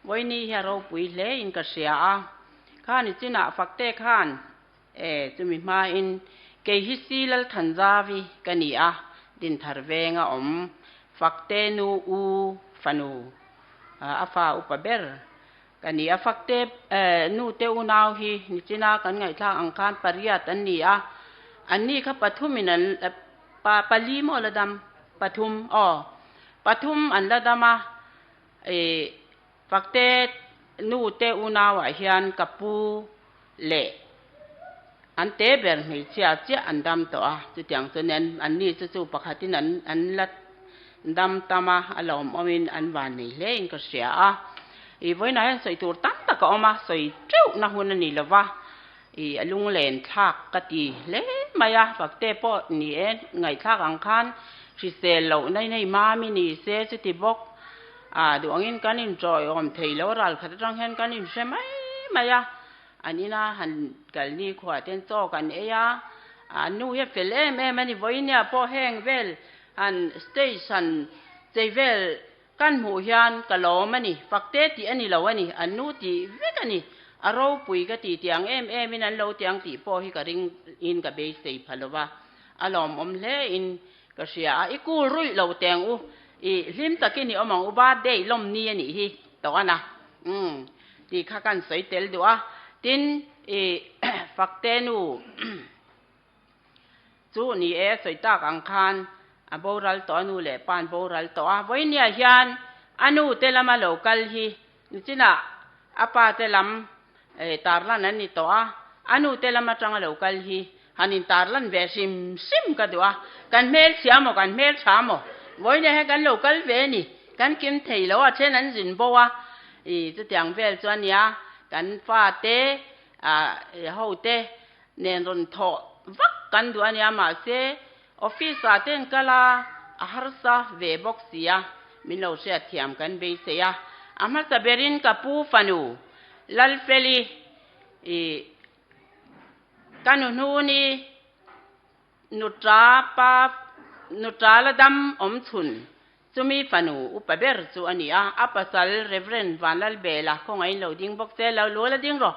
วันนี้เราปุยเล่อินก็เสียข้านี่จีน่าฟักเต้ข้านจุมีมาอินเกฮิซีลทันซาวีกันนี่ดินทาร์เวงฟักเต้นูอูฟันูฟ้าอุปเบรกันนี่ฟักเต้นูเตอูนาวฮีนี่จีน่ากันไงทางอังคารปริยัติอันนี้ครับปฐุมนั่นปาลีโมละดำปฐุมปฐุมอันละดำฟักเตนูเตอุนาวะเฮียนกับปูเละอันเตเบรไม่เจ้าอันดำตัวจุดอย่างตัวนั้นอันนี้จู่ปกตินั้นอันละดำตามาอารมณ์อมินอันวานี่เล่นก็เสียวันนั้นใส่ตัวตั้งแต่ก็ออกมาใส่เจ้าหน้าหุ่นนี่ละวะลุงเล่นทักกะตีเล่ มายาฝักเตปอนี่เองไงท่ากังคันสิเซลเราในมามินีเซสติบอกดวงอินกันอินจอยอมเทลวรัลขัดจังเห็นกันอินใช่ไหมมายาอันนี้นะหันกันนี่ขวาเต้นโจกันเอยานูเฮฟเฟลมันนี่วันนี้พอแห้งเวลอันสเตชันเจเวลกันหูยันกะโลมันนี่ฝักเตตีอันนี้เราวันนี้อันนู้ตีเวกันนี่เราปุยก็ตีเตียงมินันเราเตียงตีพอฮิกะริงอินกับเบสตีพัลว่าอารมณ์อมเล่อินก็เสียอีกูรุ่ยเราเตียงลิมตะกี้นี่อมองอุบาเดย์ลมนี่นี่ฮิตัวนะตีข้ากันใส่เตลดัวตินฝักเตนูจูนี่ใส่ตากังคันโบราณตัวนูเล่ปานโบราณตัววันนี้ยันอนุเตลมาโลกัลฮีนี่จินะอาปาเตลัมตาร์ลันนั่นนี่ตัวอนุเตลมาจังโลกัลฮีฮันินตาร์ลันเวซิมกันดัวกันเมลเสียมกันเมลชามวันนี้ให้กันโลกัลเวนี่กันกิมเทลว่าเช่นนั้นจินบัวจะเตียงเวลจวนนี้กันฟาเตเฮาเตเนรนทอวักกันดัวนี้มาเซออฟฟิศอาเตนกะลาอาหารซาเวบ็อกเซียมิโลเชียเทียมกันเบเซียอามาสเบรินกับปูฟันูลัลเฟลีกันนูนีนุตราปานุตราละดำอมทุนจูมีฟันูอุปเบรจูอันนี้อัปสัลเรเวรนวานลัลเบลาคงไอ้เราดิ้งบ็อกเซเราลัวละดิ้งหรอ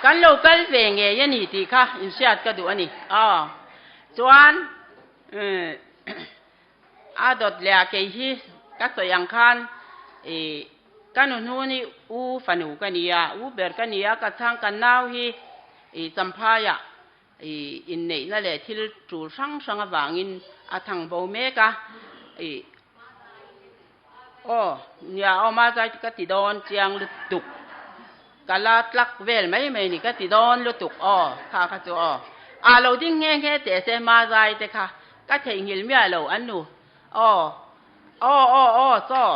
กันโลกัลเวงเงยันนี่ตีค่ะอินเชียดก็ดูอันนี้จวนดอดเลียเกฮีกักตัวอย่างคันกันนูนี่ฟันูกันนี่เบรกันนี่กัทางกันนาวฮีจำพายอินนี่นั่นแหละที่จูสังวางอินทางโบเมกะเนี่ยเอามาใจกติดอนเจียงลุตุกกะลาตลักเวลไม่นี่กติดอนลุตุกค่ะจูเราดิ้งแง่แต่เสมาใจแต่ค่ะก็เถียงหิลเมียเราอันนู้ซ้อ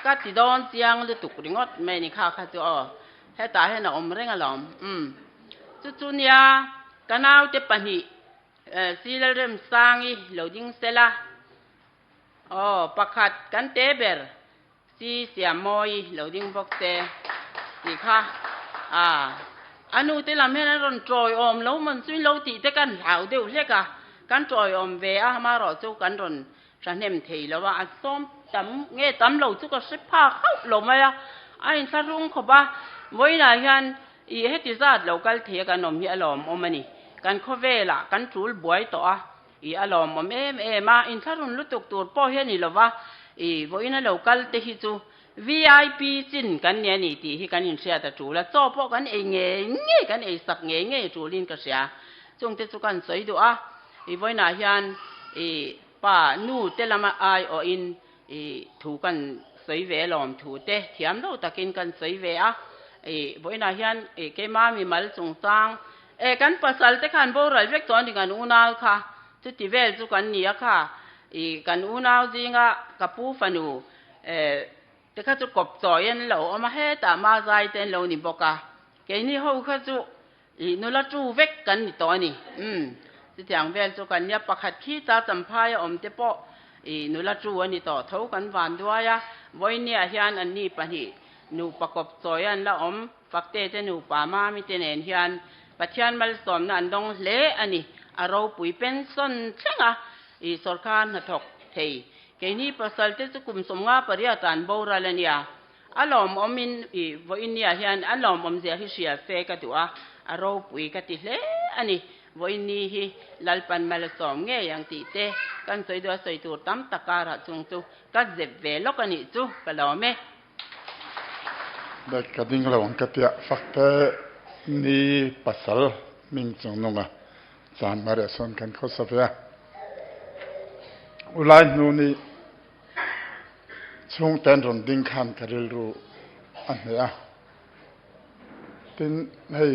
กติดอนเจียงลุตุกริงอดไม่นี่ค่ะจูให้ตาให้หน้าอมเร่งอารมณ์จุนยากันเอาเจ็บปนิซีเลเรมสร้างเราดิ้งเสละประคัดกันเตเบอร์ซีเสียมอยเราดิ้งบอกเตสิค่ะอันนู้นที่เราไม่ได้รอนจอยแล้วมันซึ่งเราตีแต่กันเหล่าเดียวเรียกกันจอยเวมารอจูกันรอนฉันเห็นทีแล้วว่าส้มตำเราจูก็สิบผ้าเข้าลงมาอันนี้สรุปเขาบ้าวันไหนกันให้ติดซาดเราก็เทียกันนมที่อารมณ์มันนี่กันข้อเวล่ะกันจูลบวยต่ออารมณ์มาอินทรุนลุตุกตัวพ่อเห็นนี่หรอวะวันนั้นเราก็เตะจู VIP จินกันเนี่ยนี่ที่ให้กันอินเสียแต่จูแล้วจ้อพ่อกันเงี้ยกันสักเงี้ยจูลินก็เสียจงเตจุกันสวยดูวันนั้นยันป้านู่เตลมาอินถูกันสวยเวลอมถูเตเทียมเราตะกินกันสวยเววันนั้นยันเกมามีมัลจงสังกันภาษาเตกันโบราณเวกตอนนี้กันอุณาค่ะจุดที่เวลจุกันนี่ค่ะกันอุณาจริงกับผู้ฟันูแต่ข้าจุกบจอยันเราเอามาให้แต่มาใจเต้นเรานี่บอกแกนี่เขาข้าจุนุละจูเวกกันนี่ตัวนี่ที่อย่างเวลจุกันเนี่ยประคัดขี้ตาจำพายเตปอนุละจูอันนี้ต่อเท่ากันวันด้วยวันนี้ยันอันนี้ปะนี่นูประกบจอยันละฝักเตะนูป่ามามีเตนเห็นยันปัจจัยมันสมนันดงเละอันนี้เราปุ๋ยเป็นส่วนเช่งสรการหัดถกเทแกนี่ภาษาเทศกุมสมงาปริยาตานโบราณเนี่ยอารมณ์อมินวันนี้เห็นอารมณ์อมเสียฮิเสียเฟกตัวเราปุ๋ยกติเละอันนี้วันนี้ฮิลัลปันมาลสมเงี้ยอย่างตีเตกันสวยตัวสวยตัวตั้มตะการะจงจูกัดเจ็บเวลกันนี่จูกันแล้วไหมเด็กกระดิ่งระวังกระเตียฝักเตนี่ภาษามิงจงนงจานมาเรศนกันเขาสับยาอุไลนูนี่ช่วงเต้นรอนดิ้งขันกระเริลรูอันนี้ตินให้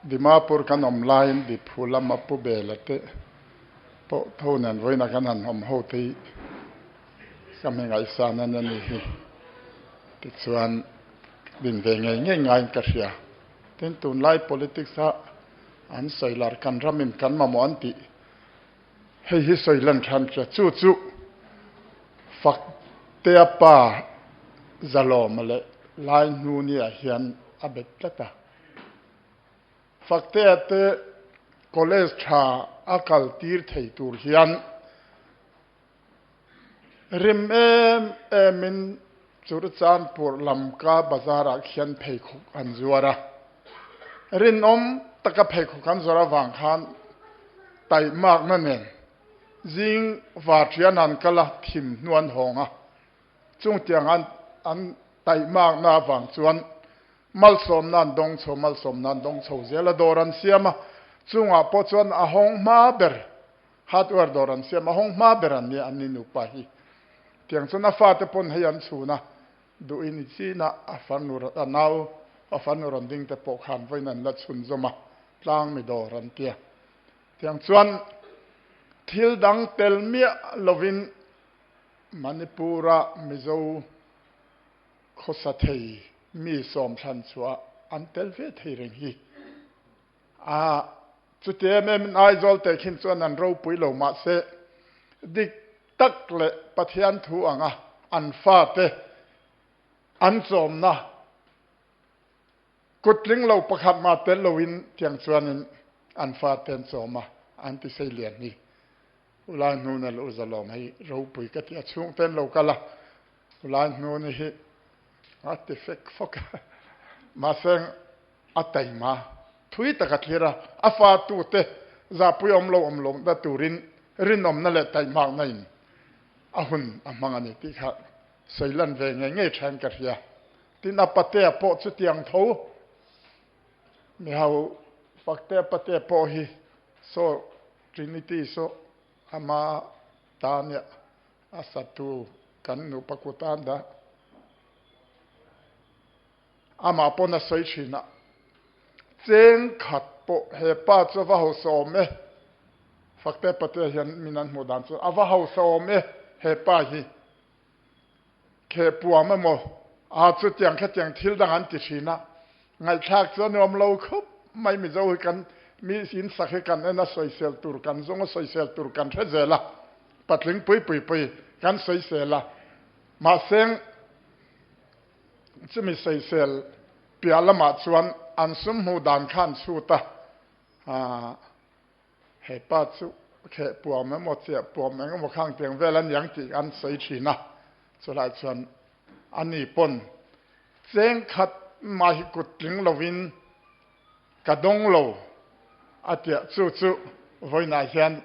ดิมาปูร์กันอมไลน์ดิพูลมาปูเบลเตโปเท่านั้นไว้นักนั้นอมโหตีก็ไม่ไงสานันนี่ติดส่วนดินเวงง่ายกระเสีย tin tun lai politics ha an soilar kan ramin kan ma mo anti hei hi soilan than cha chu chu fak te pa zalo male lai nu ni a hian abet tata fak te college tha akal tir thei tur hian rim min churchan pur lamka bazara khian phei khuk an zuara rin taka phei khuk an zuara wang khan tai mak na nen jing wa thian an kala thim nuan honga chung tiang an tai mak na wang chuan mal som nan dong cho zela doran siama chunga po chuan a hong ma ber hardware doran siama hong ma ber an ni an nu pa hi tiang chuan a fa te pon hei an chuna du in chi na afanur anau afanur an ding te po khan voinan la chun zoma tlang mi doran tia tiang chuan thil dang tel mia lovin manipura mizo khosa thei mi som than chua an tel ve thei reng hi a chute mem ai zol te khin chuan an ro pui lo ma se dik tak le pathian thu anga an fa te an som na kutling lo pakhat ma tel loin tiang chuanin an fa ten soma an ti sei lian ni ulai nu na lo zalom hei ro pui ka ti achung ten lo kala ulai nu ni hi artifact foka ma seng atai ma thui taka thira afa tu te za pui om lo da turin rinom na le tai mak na in ahun amangani ti kha soilan ve nge than ka ria tin apate po chu tiang tho mi hau fakte pate po hi so trinity so ama tanya asatu kan nu pakutan da ama pona soi china cheng khat po he pa chu wa ho so me fakte pate hian minan modan chu awa ho so me he pa hi ke puama mo a chu tiang kha tiang thil dang an ti china ngai thak chu nom lo khup mai mi zo kan mi sin sakhe kan na social tur kan zong social tur kan thezela patling pui kan social ma seng chumi social piala ma chuan an sum hu dan khan chu ta he pa chu ke puama mo che puama mo khang tiang velan yang ti an sei china chulai chuan ani pon cheng khat ma hi kutling lovin kadong lo atia chu voina hian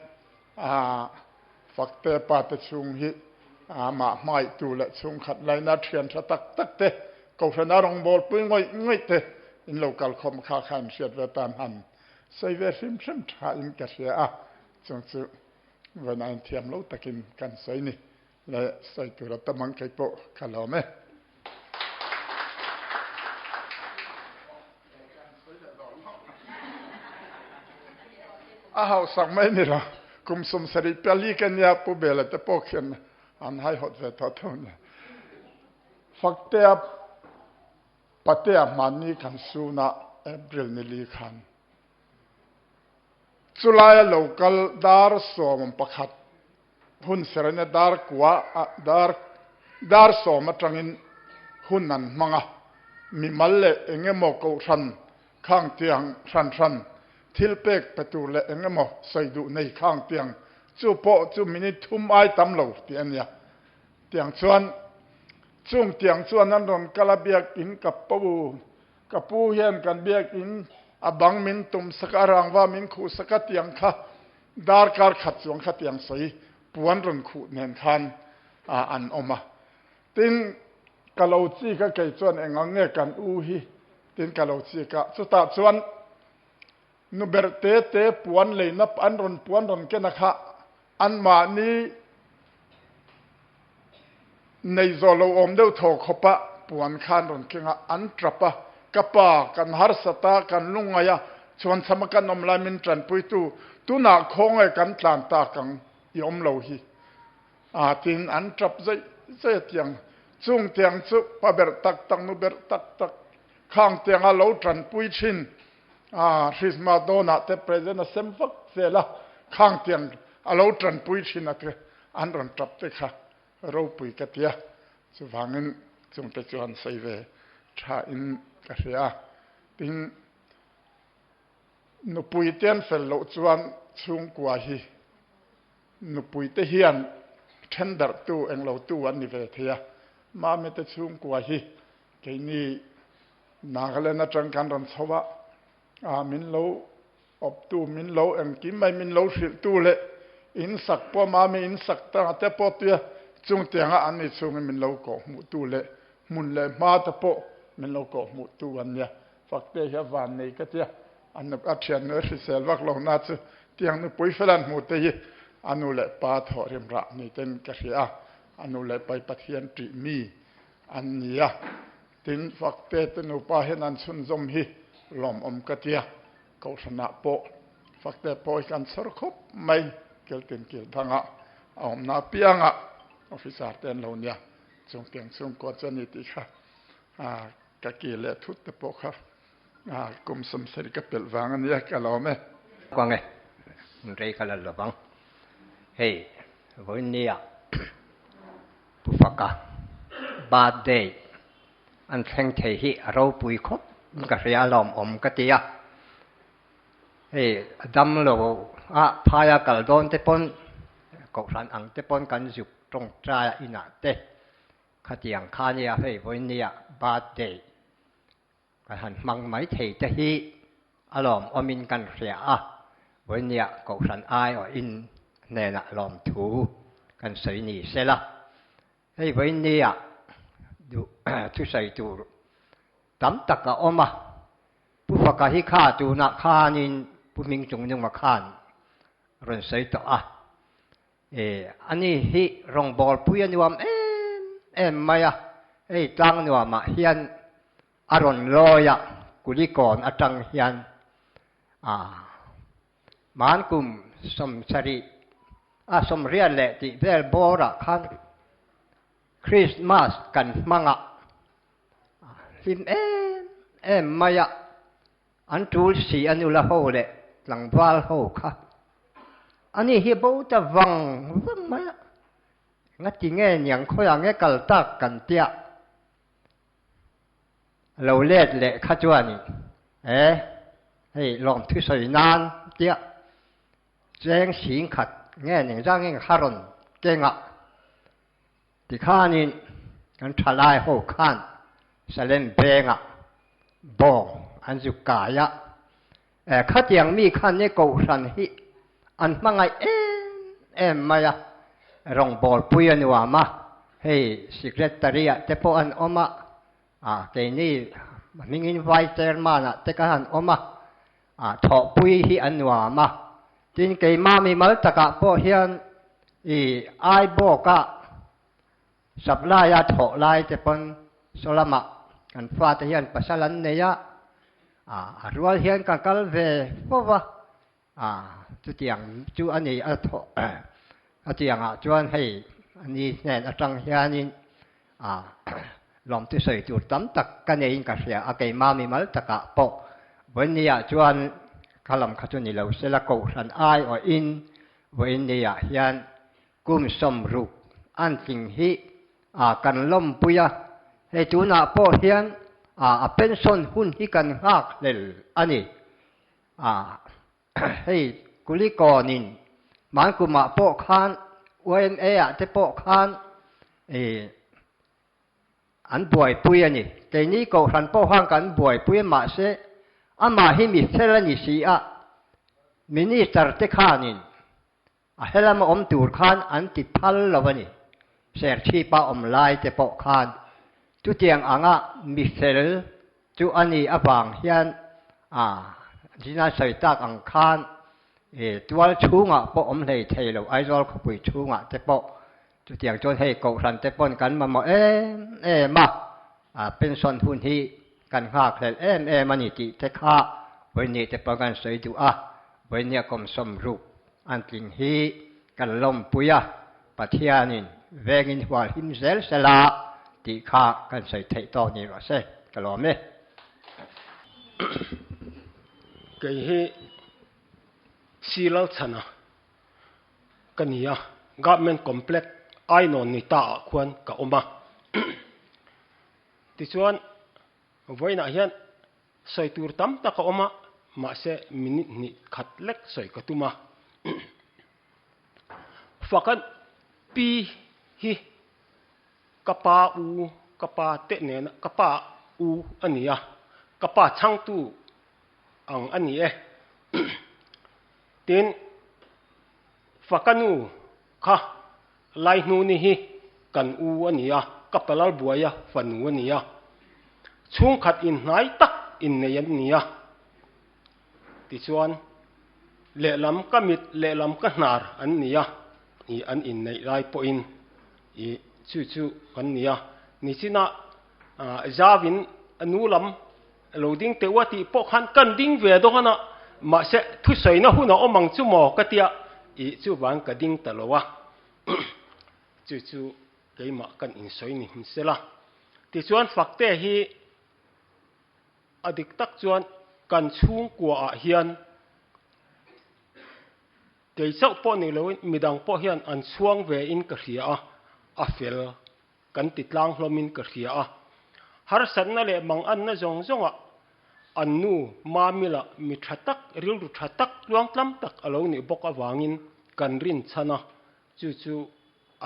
fakte pa te chung hi ma mai tu le chung khat lai na thian tha tak te ko phena rong bol pui ngoi te in local khom kha khan siat ve tan han sei ve sim tha in ka sia a chung chu voina in thiam lo takin kan sei ni le sai tu ra tamang kai po khalome ahau sang mai ni ra kum sum sari pali kan ya pu bela te pokhen an hai hot ve tho thon fakte pate mani kan suna april ni li khan chulai local dar som pakhat hun serane dar kwa dar som atangin hunan manga mi malle engemo ko than khang tiang than thilpek patur le engemo saidu nei khang tiang chu po chu minute thum ai tam lo ti ania tiang chuan chung tiang chuan an ron kalabiak in kapu hian kan biak in abang min tum sakarang wa min khu sakat tiang kha dar kar khat chuang kha tiang sei puan ron khu nen khan an oma tin kalauchi ka kai chuan engang nge kan u hi tin kalauchi ka chuta chuan nu berte te puan leinap an ron puan ron ke na kha an ma ni nei zolo om deuh tho khopa puan khan ron kenga an trapa kapa kan har sata kan lungaya chuan sama kan om lai min tran pui tu na khong ai kan tlan ta kang yom lo hi tin an trap zai tiang chung tiang chu pa ber tak nu ber tak ข้างเตียงเราตรันปุยชินคริสต์มาสโดนัทเปรเซนต์เซมฟักเซละข้างเตียงเราตรันปุยชินนะเถอะอันรันจับเตะค่ะเราปุยกะเตียสุฟังเงินจงเตจวนใส่เวชาอินกะเสียติงนุปุยเตียนเฟลโลจวนชุงกว่าฮีนุปุยเตเฮียนเทนดัรตูเองเราตูวันนี้เวทียมาเมตชุงกว่าฮีแค่นี้นักเล่นนักจังการรันสวะมินโลอบตูมินโลเองกิมไม่มินโลสิตูเละอินสักพอมาไม่อินสักตั้งแต่พอเตียจุงเตียงอันนี้จุงมินโลก็มุตูเละมุนเละมาแต่พอมินโลก็มุตูวันเนี้ยฟักเตียวันนี้ก็เตียอันนั้นอัจฉริยะเนื้อสิเซลวักลงนัดเตียงนึกปุยเฟลันมุตเตยอันนู้นแหละปาถอริมระนี่เป็นกษัตริย์อันนู้นแหละไปปฏิญาณตรีมีอันนี้ตินฟักเตตนุปาเฮนันสุนซมฮีลมกะเตียเขาชนะโปฟักเตโปกันสรคบไม่เกิดตินเกิดพังเอานาเปียงออฟฟิศาร์เตนเหล่านี้จงเตียงจงกวดจนิติค่ะกะกีเลทุตโปค่ะกุมสมสริกเปิลวังอันนี้ก็เราไหมกวางไงเรียกกันแล้วบังเฮ้ยวันนี้ผู้ฟักบาดเดย์อันเพ่งเทหิเราปุยคบกับเรียลอมกติยาเฮ้ยดำโลพายากลโดนเตปนกสันอังเตปนกันจุกตรงใจอินาเตขตียงคานียเฮ้ยวันนี้บาดเดย์กันหันมังไม่เทเตหิอารมณ์อมินกันเสียวันนี้กสันไออินเนน่ะลอมถูกันใส่หนีเสละเฮ้ยวันนี้ดูทุใส่ดูตั้มตักก็ออกมาผู้ฟักฮิข้าดูนักข้านินผู้มิงจงยังมาข้านรันใส่ตัวอันนี้ฮิรองบอลผู้ยันวมไม่ตั้งนัวมาเฮียนอารอนลอยกุลิกรอัตังเฮียนมันกุมสมสริสมเรียนแหละที่เบลบอระคันคริสต์มาสกันมังฟิมไม่อันทูลสีอันนู้ละโหเลยหลังวาลโหค่ะอันนี้เฮียบูตะวังไม่งัดจริงอย่างเขาอย่างเงี้ยกัลตักกันเตี้ยเราเล็ดเละข้าจวนให้ลองทุสอยนานเตี้ยแจ้งสิงขัดแง่หนึ่งร่างเงี้ยคารอนเก่งที่ข้านี่กันทลายโหข้านเสลมเบงบองอันสุกายะข้าเตียงมีขันเนี่ยกูสันฮิอันมังไงไม่รองบอลปุยนัวมาให้สิเกรตเรียแต่พออันออกมาแกนี่มิงินไวเตอร์มานะแต่ก็อันออกมาถอปุยฮิอันนัวมาจินแกมามีมัลตะกะพอเฮียนไอโบกะสับลายถอลายแต่ปนสลามะกันฟาดเฮียนปัสลันเนียรัวเฮียนกันกัลเวเพราะว่าจุดอย่างจุอันนี้ถอจุดอย่างจวนให้อันนี้เนี่ยจังเฮียนี่ลมที่ใส่จุดตั้มตักกันเองก็เสียอาเกมามีมัลตะกะปอวันนี้จวนขลังขจุนี่เราเสละกูสันไออินวันนี้เฮียนกุมสมรุกอันจริงฮิกันล้มปุยให้จูน่าพอเฮียนเป็นส่วนหุ่นที่กันหักเลยอันนี้ให้กุลิกอนินมันกุมาพอคานวันจะพอคานอันบ่อยปุยนี่แต่นี้ก็หันพอห่างกันบ่อยปุยมาเสอันมาให้มีเซลนิสีมินิสเตอร์เตคานินเฮลมาอมตูร์คานอันติดพัลลวันนี้เสียชีปะอมไลเตปอกคานจุดเตียงอ่างมิเซลจุอันนี้อฟังเฮียนจีน่าใส่ตากอังคานตัวชูงปอมเลยเทลไอซอลขบุยชูงเตปอกจุดเตียงจนให้กสันเตปอนกันมามาเป็นส่วนหุ่นที่กันข้าเคลมันนี่ติเตข้าวันนี้เตปอกันใส่ดูวันนี้กรมสมรูปอันจริงฮีกันลมปุยปัทยานินเวงินหัวหิมเซลสละที่ข้ากันใส่ไทยตอนนี้ว่าเซ่กลอมเนี่ย cái hi silal chana kania government complex ai non ni ta khuan ka oma ti chuan voina hian soi tur tam ta ka oma ma se minute ni khat lek soi ka tuma fakan pi hi kapa u kapa te ne na kapa u ania kapa chang tu ang ani e tin fakanu kha lai nu ni hi kan u ania kapalal buaya fanu ania chung khat in hnai tak in nei ania ti chuan le lam kamit le lam ka hnar an nia i an in nei lai po in i chu kan nia ni china zawin anu lam loading te wati po khan kan ding ve do hana ma se thu sei na huna omang chu mo ka tia i chu wang ka ding talowa chu keima kan in soi ni hmsela ti chuan fakte hi adik tak chuan kan chung kwa a hian ke chau po ni lo midang po hian an chuang ve in ka hria a fel kan titlang hlomin ka hria a har san na le mang an na zong zonga annu mamila mi thatak ril ru thatak luang tlam tak alo ni bok awangin kan rin chana chu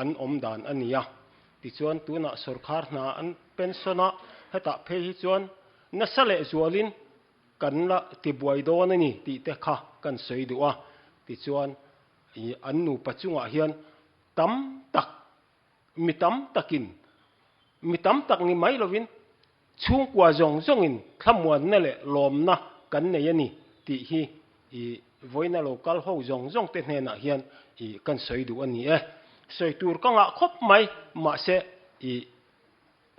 an om dan ania ti chuan tuna sarkar na an pensiona heta phe hi chuan na sale zualin kan la ti buai don ani ti te kha kan sei duwa ti chuan i annu pachunga hian tam tak mi tam tak ni mai lovin chung kwa zong in thamuan na le lom na kan nei ani ti hi i voina local ho zong te hne na hian i kan sei du ani e sei tur ka nga khop mai ma se i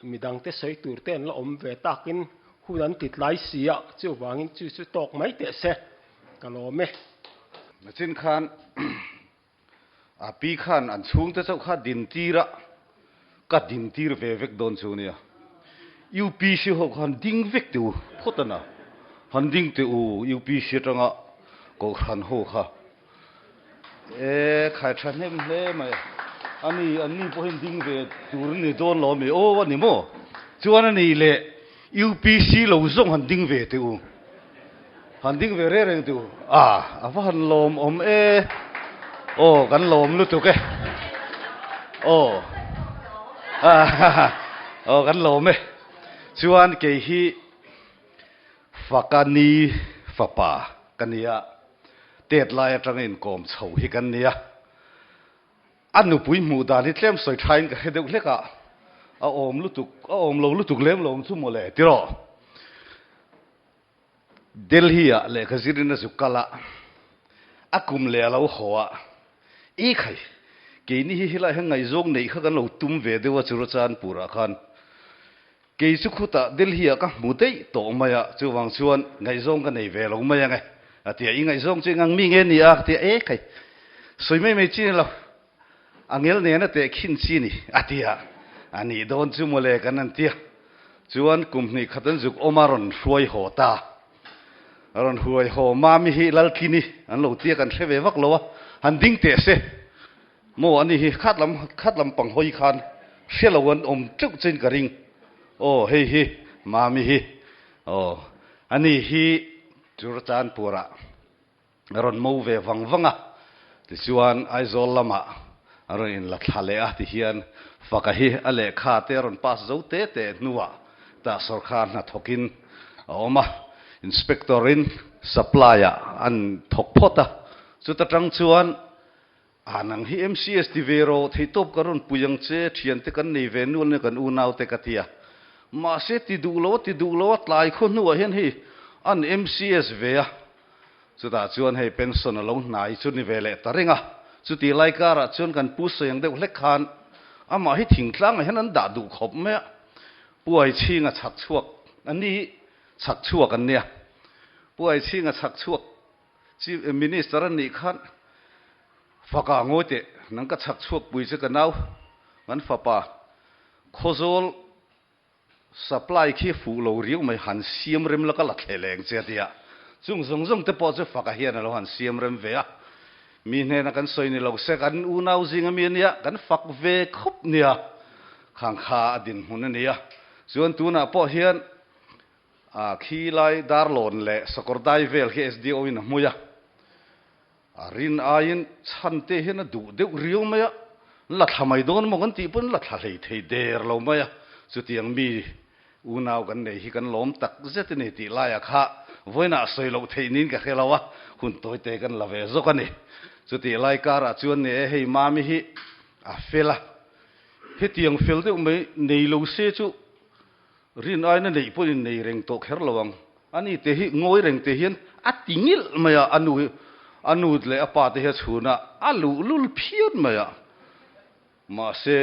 midang te sei tur ten la om ve takin hunan tit lai sia chu wangin chu tok mai te se kalome chin khan a pi khan an chung te chau kha din tira ka din tir ve vek don chu nia UPC ho khan ding vek tu photana han ding te u UPC tanga ko khan ho kha e khai than hem hle mai ani po hin ding ve tur ni don lo me o ni mo chuan ani le UPC lo zong han ding ve te u han ding ve re tu a va han lom om e o kan lom lu tu ke o o kan lom e chuan ke hi fakani fapa kania tet lai atangin kom chho hi kania anu pui mu da ni tlem soi thain ka hedeu hleka a om lo lutuk lem lom chu mo le tiro delhi a le khazirina zukala akum le lo hoa i khai ke ni hi hila hengai zong nei kha kan lo tum ve dewa churu chan pura khan ke chu khuta delhi a ka mu dei to maya chu wang chuan ngai zong ka nei ve lo maya ngai atia i ngai zong chingang mi nge ni a ti e khai soi mai chi lo angel ne na te khin chi ni atia ani don chu mo le kan an tia chuan kumni khatan juk omaron hruai hota aron huai ho mami hi lalkini an lo tia kan theve vak lowa han ding te se mo ani hi khatlam pang hoi khan shelawan om chuk chen ka ring o hei hi mami hi o ani hi churchan pura aron mo ve wangwanga ti chuan aizol lama aron in la thale a ti hian fakahi ale kha te aron pas zo te nuwa ta sarkar na thokin oma inspectorin supplier an thokphota chuta tang chuan anang hi MCS ti vero thei top karon puyang che thian te kan nei ve nu ne kan u nau te katia ma se ti du lo tlai kho nu hian hi an MCS ve a chuta chuan hei pension lo nai chu ni vele taringa chuti lai kara chuan kan pu sayang de hlek khan ama hi thingtlang hian an da du khop me puai chinga chak chuak ani chak chuak an nia puai chinga chak chuak chief minister an ni khan faka ngote nang ka chak chuak pui che ka nau man fapa khozol supply khi phụ lo riu mai han siam rem la ka la theleng che tia chung zong te po che faka hian lo han siam rem ve a mi ne na kan soi ni lo se kan u nau jing mi nia kan fak ve khop nia khang kha adin hun nia chuan tu na po hian khi lai dar lon le sakordai vel khi sdo in muya rin ain chante hian du deuh riu mai a la thamai don mo kan ti pun la thalei thei der lo mai a chu tiang mi u nau kan nei hi kan lom tak zet ni ti lai a kha voina soi lo thei nin ka khelawa hun toi te kan la ve zo kan ni chu ti lai kara chuan ne hei ma mi hi a fela hi tiang fel deuh mai nei lo se chu rin ai na nei pun nei reng to kher lawang ani te hi ngoi reng te hian atingil maya anu le apa te hi chuna alu lul phiot maya ma se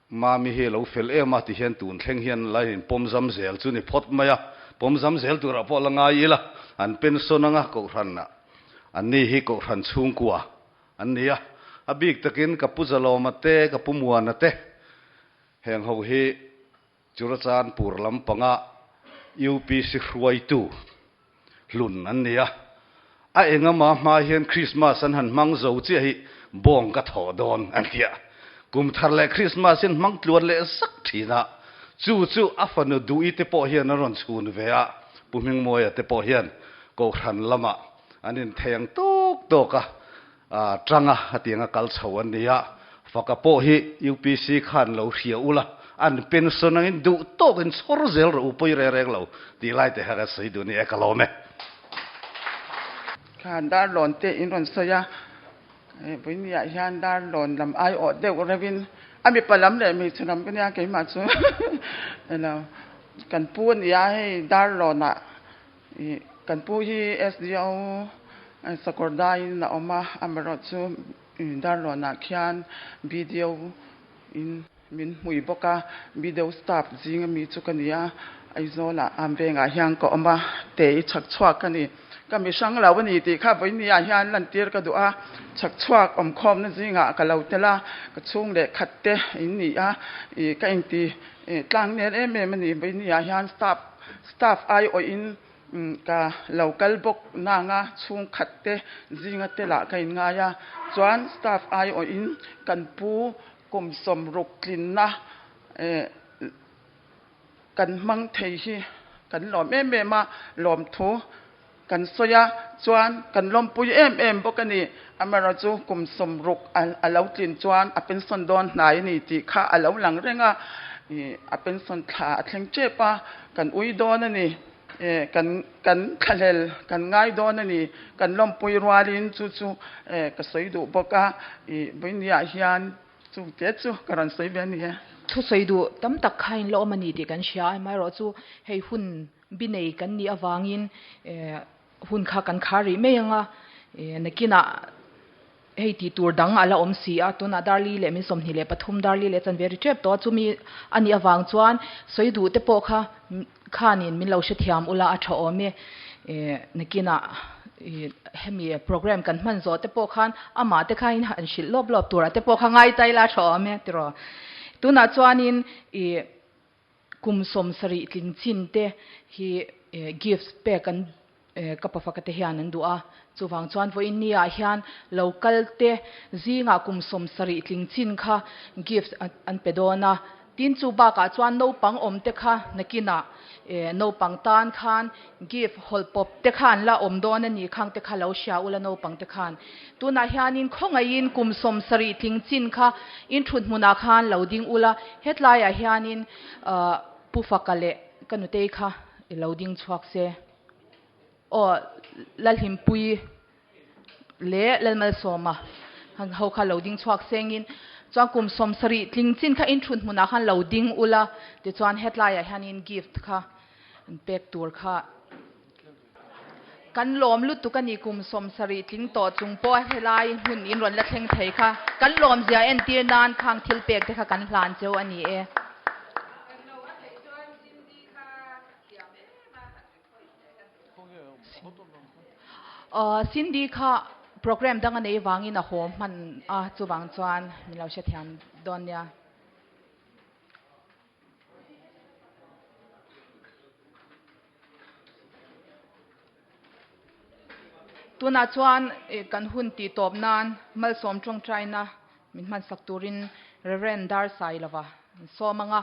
ma mi he lo fel e ma ti hian tun thleng hian lai in pom zam zel chu ni phot maya pom zam zel tu ra po langa ila an pension anga ko ran na ani hi ko ran chung kwa ania abik takin kapu zalo mate kapu muana te heng ho hi churachan pur lampanga UPC hruai tu hlun an nia a enga ma hian Christmas an han mang zo chi hi bong ka tho don an tia kum thar le Christmas in mang tluan le sak thina chu afanu du ite po hian ron chun ve a puming moya te po hian ko khan lama anin theng tok ka tranga atianga kal chhawan nia faka po hi UPC khan lo hria ula an pension in du to in chor zel ro poi re lo ti lai te ha sei du ni ekalome khan dar lon te in ron soya buin ya hian dar lon lam ai o de revin ami palam le mi chunam kan ya ke ma chu ela kan pun ya hei dar lona kan pu hi SDO sakordai na oma amaro chu dar lona khian video in min hui boka video staff jing mi chu kania aizola ambenga hyang ko ama te chak chhuak kani kami sang lawani ti kha boini a hian lan tir ka du'a chak chhuak om khom na jinga ka lautela ka chung le khatte in ni a ka inti tlang ner mani boini a hian staff ai o in ka local bok na nga chung khatte jinga tela ka in nga ya chuan staff ai o in kan pu kum som ruk klin na kan mang thei hi kan lom ma lom thu kan soya chuan kan lom pui bokani amara chu kum som ruk alo tlin chuan a pension don hnai ni ti kha alo lang renga a pension tha thleng chepa kan ui don ani kan khalel kan ngai don ani kan lom pui rwalin chu ka soidu boka boinia hian chu te chu karan soi ben ni thu soidu tam tak khain lo mani ti kan sha mai ro chu hei hun binei kan ni awangin hun kha kan khari meyanga nakina hei ti tur dang ala om si a tuna darli le mi somni le pathum darli le chanveri trep to chumi ani awang chuan soidu te po khanin min lo she thiam ula a tha ome nakina hemi program kan man zo te po khan ama te khain han shil lob tura te po kha ngai tai la tha ome tiro tuna chuanin kum som sari tling chin te hi gifts pe kan kapafakate hian an du'a chuwang chuan vo in nia hian local te zinga kum som sari tling chin kha gifts an pedona tin chu ba ka chuan no pang om te kha nakina no pang tan khan gift hol pop te khan la om don ani khang te kha lo sha ula no pang te khan tuna hianin khongain kum som sari tling chin kha in thut muna khan loading ula hetlai a hianin pufakale kanute kha loading chhuak se o lalhim pui le lalmal soma hang ho kha loading chhuak sengin chuan kum som sari tling chin kha in thut muna khan loading ula ti chuan hetlai a hianin gift kha pek tur kha kan lom lu tu kani kum som sari tling to chung po helai hun in ron la thleng thei kha kan lom zia en tir nan khang thil pek te kha kan hlan cheu ani Cindy kha program dang anei wangin a hom man a chuwang chuan mi lo she thiam don ya ตัวน่าชวนกันหุ่นตีตบนานมาสมตรงใจนะมิมันสักตุรินเรเรนดาร์ไซลวะสมัง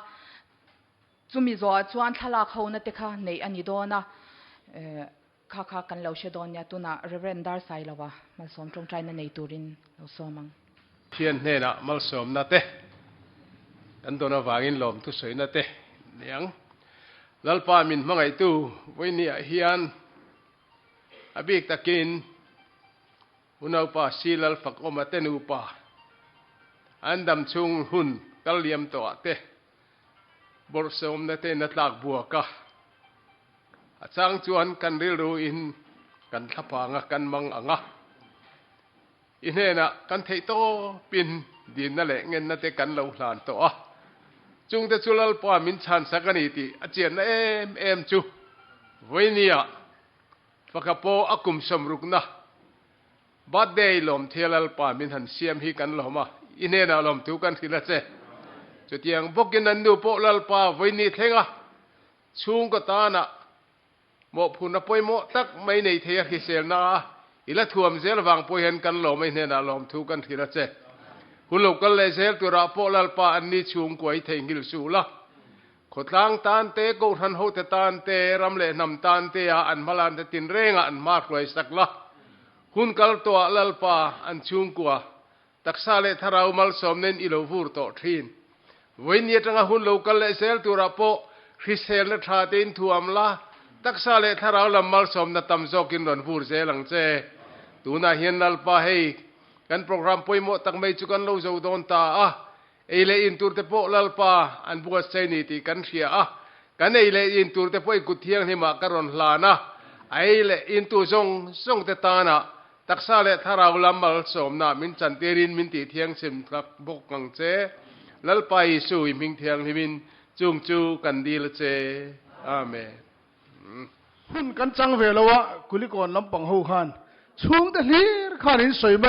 จุมิจอชวนทลากเขานะเตค่ะในอันนี้โดนะข้ากันเลาเชดอนเนี่ยตัวน่ะเรเรนดาร์ไซลวะมาสมตรงใจนะในตุรินเราสมังเพียนเนี่ยนะมาสมนะเตอันตัวน่ะวางินลมทุสวยนะเตเนี่ยลัลปามินมังไอตูไว้เนี่ยเฮียนอบิกตะกินอุณาปาซีลัลฝักอมาเตนูปาอันดำชุงหุ่นกัลเลียมตัวเตบรสมนะเตนัดลากบัวกะอาจารย์จวนกันริรูอินกันทับปางกันมังอ่ะอินเฮนะกันเทโตปินดินนั่นแหละเงินนั่นเตกันเราหลานตัวจุงแต่จุลลปามินชันสักนิติอาเจียนเอ็มจูไว้เนี่ยฟักโปอากุมสมรุกนะบัดเดย์ลมเทลลปามินหันเสียมฮีกันลมอ่ะอินเฮนะลมทุกันทีละเจจุดยังบกินนันดูโปลลปาไว้นี่เทงะชุงก็ตานะโมพูนปอยโมตักไม่ในเทียกิเซลนะอิละทวมเซลวังปอยเห็นกันลมไม่เนนะลมทุกันทีละเจหุ่นลูกกันเลยเซลตัวราโปลลปาอันนี้ชุงกวยเทงิลสูละขดล้างตานเตะกูทันโหตตานเตะรำเล่นำตานเตะอันมาลันเตตินเร่งอันมากเลยสักละหุ่นกัลตัวลลปาอันชุงกว่าตักซาเลทาราวมัลสมเน้นอิโลฟูร์โตทีนวันนี้จังหุ่นลูกกันเลยเซลตัวราโปคริสเซลทาตินทวมละตักซาเลทาราวลำมัลสมนัตตัมโซกินรอนฟูร์เซลังเจตัวน่าเห็นลลปาให้กันโปรแกรมปอยโมตักไม่จุกันเราจะโดนตาเอเลอินตูร์เตโปลลปาอันบัวเซนิติกันเชียกันเอเลอินตูร์เตโปกุเทียงหิมะกรอนลานะเอเลอินตูซงเตตานะตักซาเลทาราวลำมัลสมนะมินจันเตรินมินติเทียงสิมทักบกกังเจลลปาอิสุยมิงเทียงหิมินจุงจูกันดีละเจอาเมนหุ่นกันจังเวลวะกุลิกรลำปังหูขันช่วงแต่นี้ข้านินสวยไหม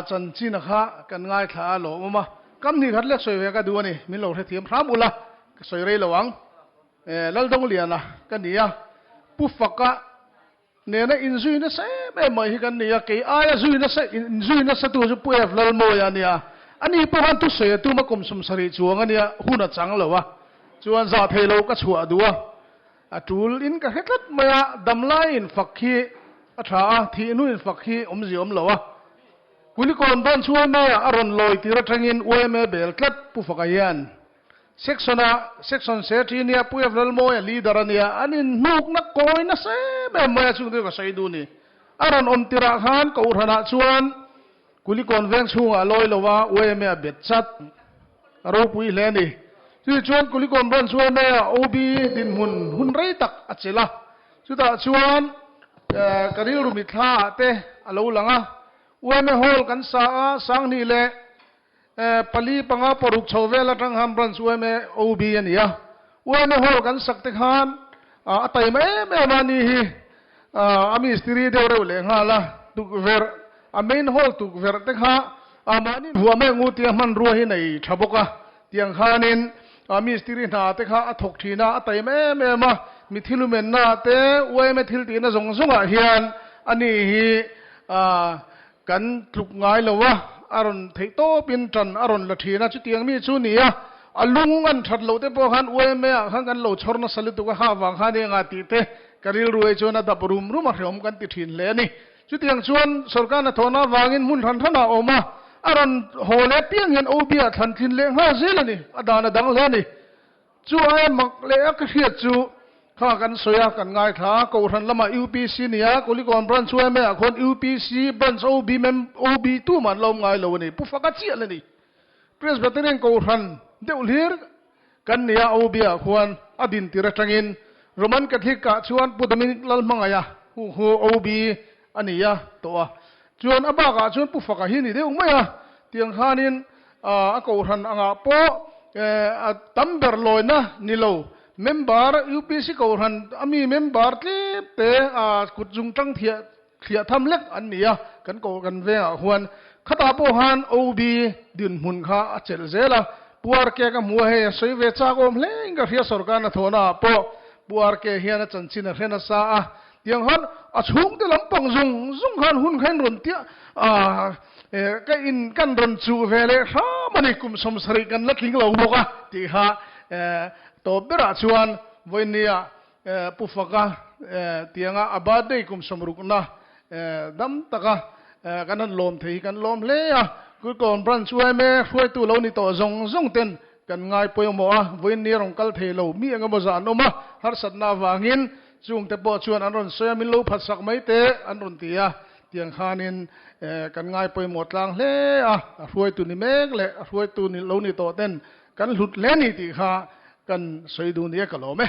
จันจีนะคะกันง่ายท่าหลงมากำนี้ขัดเล็กสวยเวก็ดูนี่มิโลเทียมพระบุละสวยเรลวังแล้วต้องเรียนนะกันนี่ปุ๊ฟักกะเนี่ยนะอินซุยนะเซ่ไม่มาฮิกันนี่กี่อายซุยนะเซ่อินซุยนะเซ่ตัวจะป่วยแล้วโมยนี่อันนี้พวกhanตุสวยตัวมาคุมสมสรีจวงอันนี้หุ่นจังเลยวะจวนซาเทโลก็ชัวดูจูลอินก็เฮ็ดมาดำไลน์ฝักขี้อัฐาที่นู่นฝักขี้จีเลยวะกุลิกรบ้านช่วยแม่อารมณ์ลอยที่รัฐงินอวยแม่เบลคลัดผู้ฝักยันเซ็กชันเซตีเนี่ยผู้ยาวลโมยลีดาร์เนี่ยอันนี้นุกนักโกยนะเซ่แม่แม่ช่วยด้วยก็ใส่ดูนี่อารมณ์อมติระขันก็อุทนาชวนกุลิกรเวงช่วงลอยเลวะอวยแม่เบ็ดชัดรูปุยเลนี่ช่วยชวนกุลิกรบ้านช่วยแม่โอบีดินหุ่นไรตักอัจฉริยะช่วยตาชวนกันนี้รูมิท่าเตะอโลลังอวยไม่ฮอลกันสังนี่เลยปลีปังปรุกชาวเวลทั้งฮัมบรันอวยไม่โอบีนี่อวยไม่ฮอลกันสักติขันแต่ไม่มานี่อามีสตรีเดียวเลยฮะละตุกเวรอามีนฮอลตุกเวรติขันมานี่หัวไม่งูเตียมันรัวให้ในชาวบกเตียงขานินอามีสตรีนาติขันถกทีน่าแต่ไม่มามิทิลุเมนนาเตอวยไม่ทิลตีน่าสงเฮียนอันนี้กันถูกง่ายเลยวะอารมณ์เทโตปินจันอารมณ์ละทีนะจุดยังมีชุนี่อลุงกันชัดเราเตปอหันอวยไม่หันกันเราชรนสลิตุกห้าวังหันยังอาทิตย์กริลรวยชวนดับรุมมาเรียมกันติดหินเลยนี่จุดยังชวนสรการนัทนาวังอินมุนทันทนาออกมาอารมณ์โหเลตียงเงินโอเบียทันทินเลยห้าเซลนี่อดานดังเลยนี่จู่ไอ้มักเลี้ยกเทียจู่ข้ากันสวยกันง่ายท่ากูทันละมา UPC เนี่ยกุลิกรบรันช่วยแม่คน UPC บรัน OB ตู้มันลมง่ายเลยนี่ปุ๊บฟักเจียเลยนี่เพรสเบตเตอร์กูทันเดี๋ยวเลี้ยกันเนี่ย OB ควรอดินติระจังอินโรมันกติกาชวนปุตมิลลมังไงหู OB อันนี้ตัวชวนอบากาชวนปุ๊บฟักหินนี่เดี๋ยวไม่เตียงข้านินกูทันอ่างโปตั้มเบอร์ลอยนะนี่เราเมมเบอร์ UPC กูทันมีเมมเบอร์ที่เตะกุดจุงจังเทียทำเล็กอันนี้กันกูกันเวงหวนข้าตาปูหัน OB ดินหุ่นข้าเจริญเจล่ะปัวร์เกกับมัวเฮสวยเวจาก็มเล่งกับเฮียสรการนัทโนะปูปัวร์เกเฮียนัจันชินเรนัสซา tiếng han chung te lam pang zung han hun khain ron tia cái in kan ron chu vele ha mani kum som sari kan la tling lo boka ti ha to bera chuan voinia pufaka tianga abade kum som rukna dam taka kanan lom thei kan lom le ku kon bran chuai me khoi tu lo ni to zong ten kan ngai poimo voinia rong kal thei lo mi anga moza noma har satna wangin chung te po chuan an ron soya min lo phasak mai te an ron tia tiang khanin kan ngai poimo tlang hle khoi tu ni mek le khoi tu ni lo ni to ten kan hlut le ni ti kha kan soidu ni ka lo me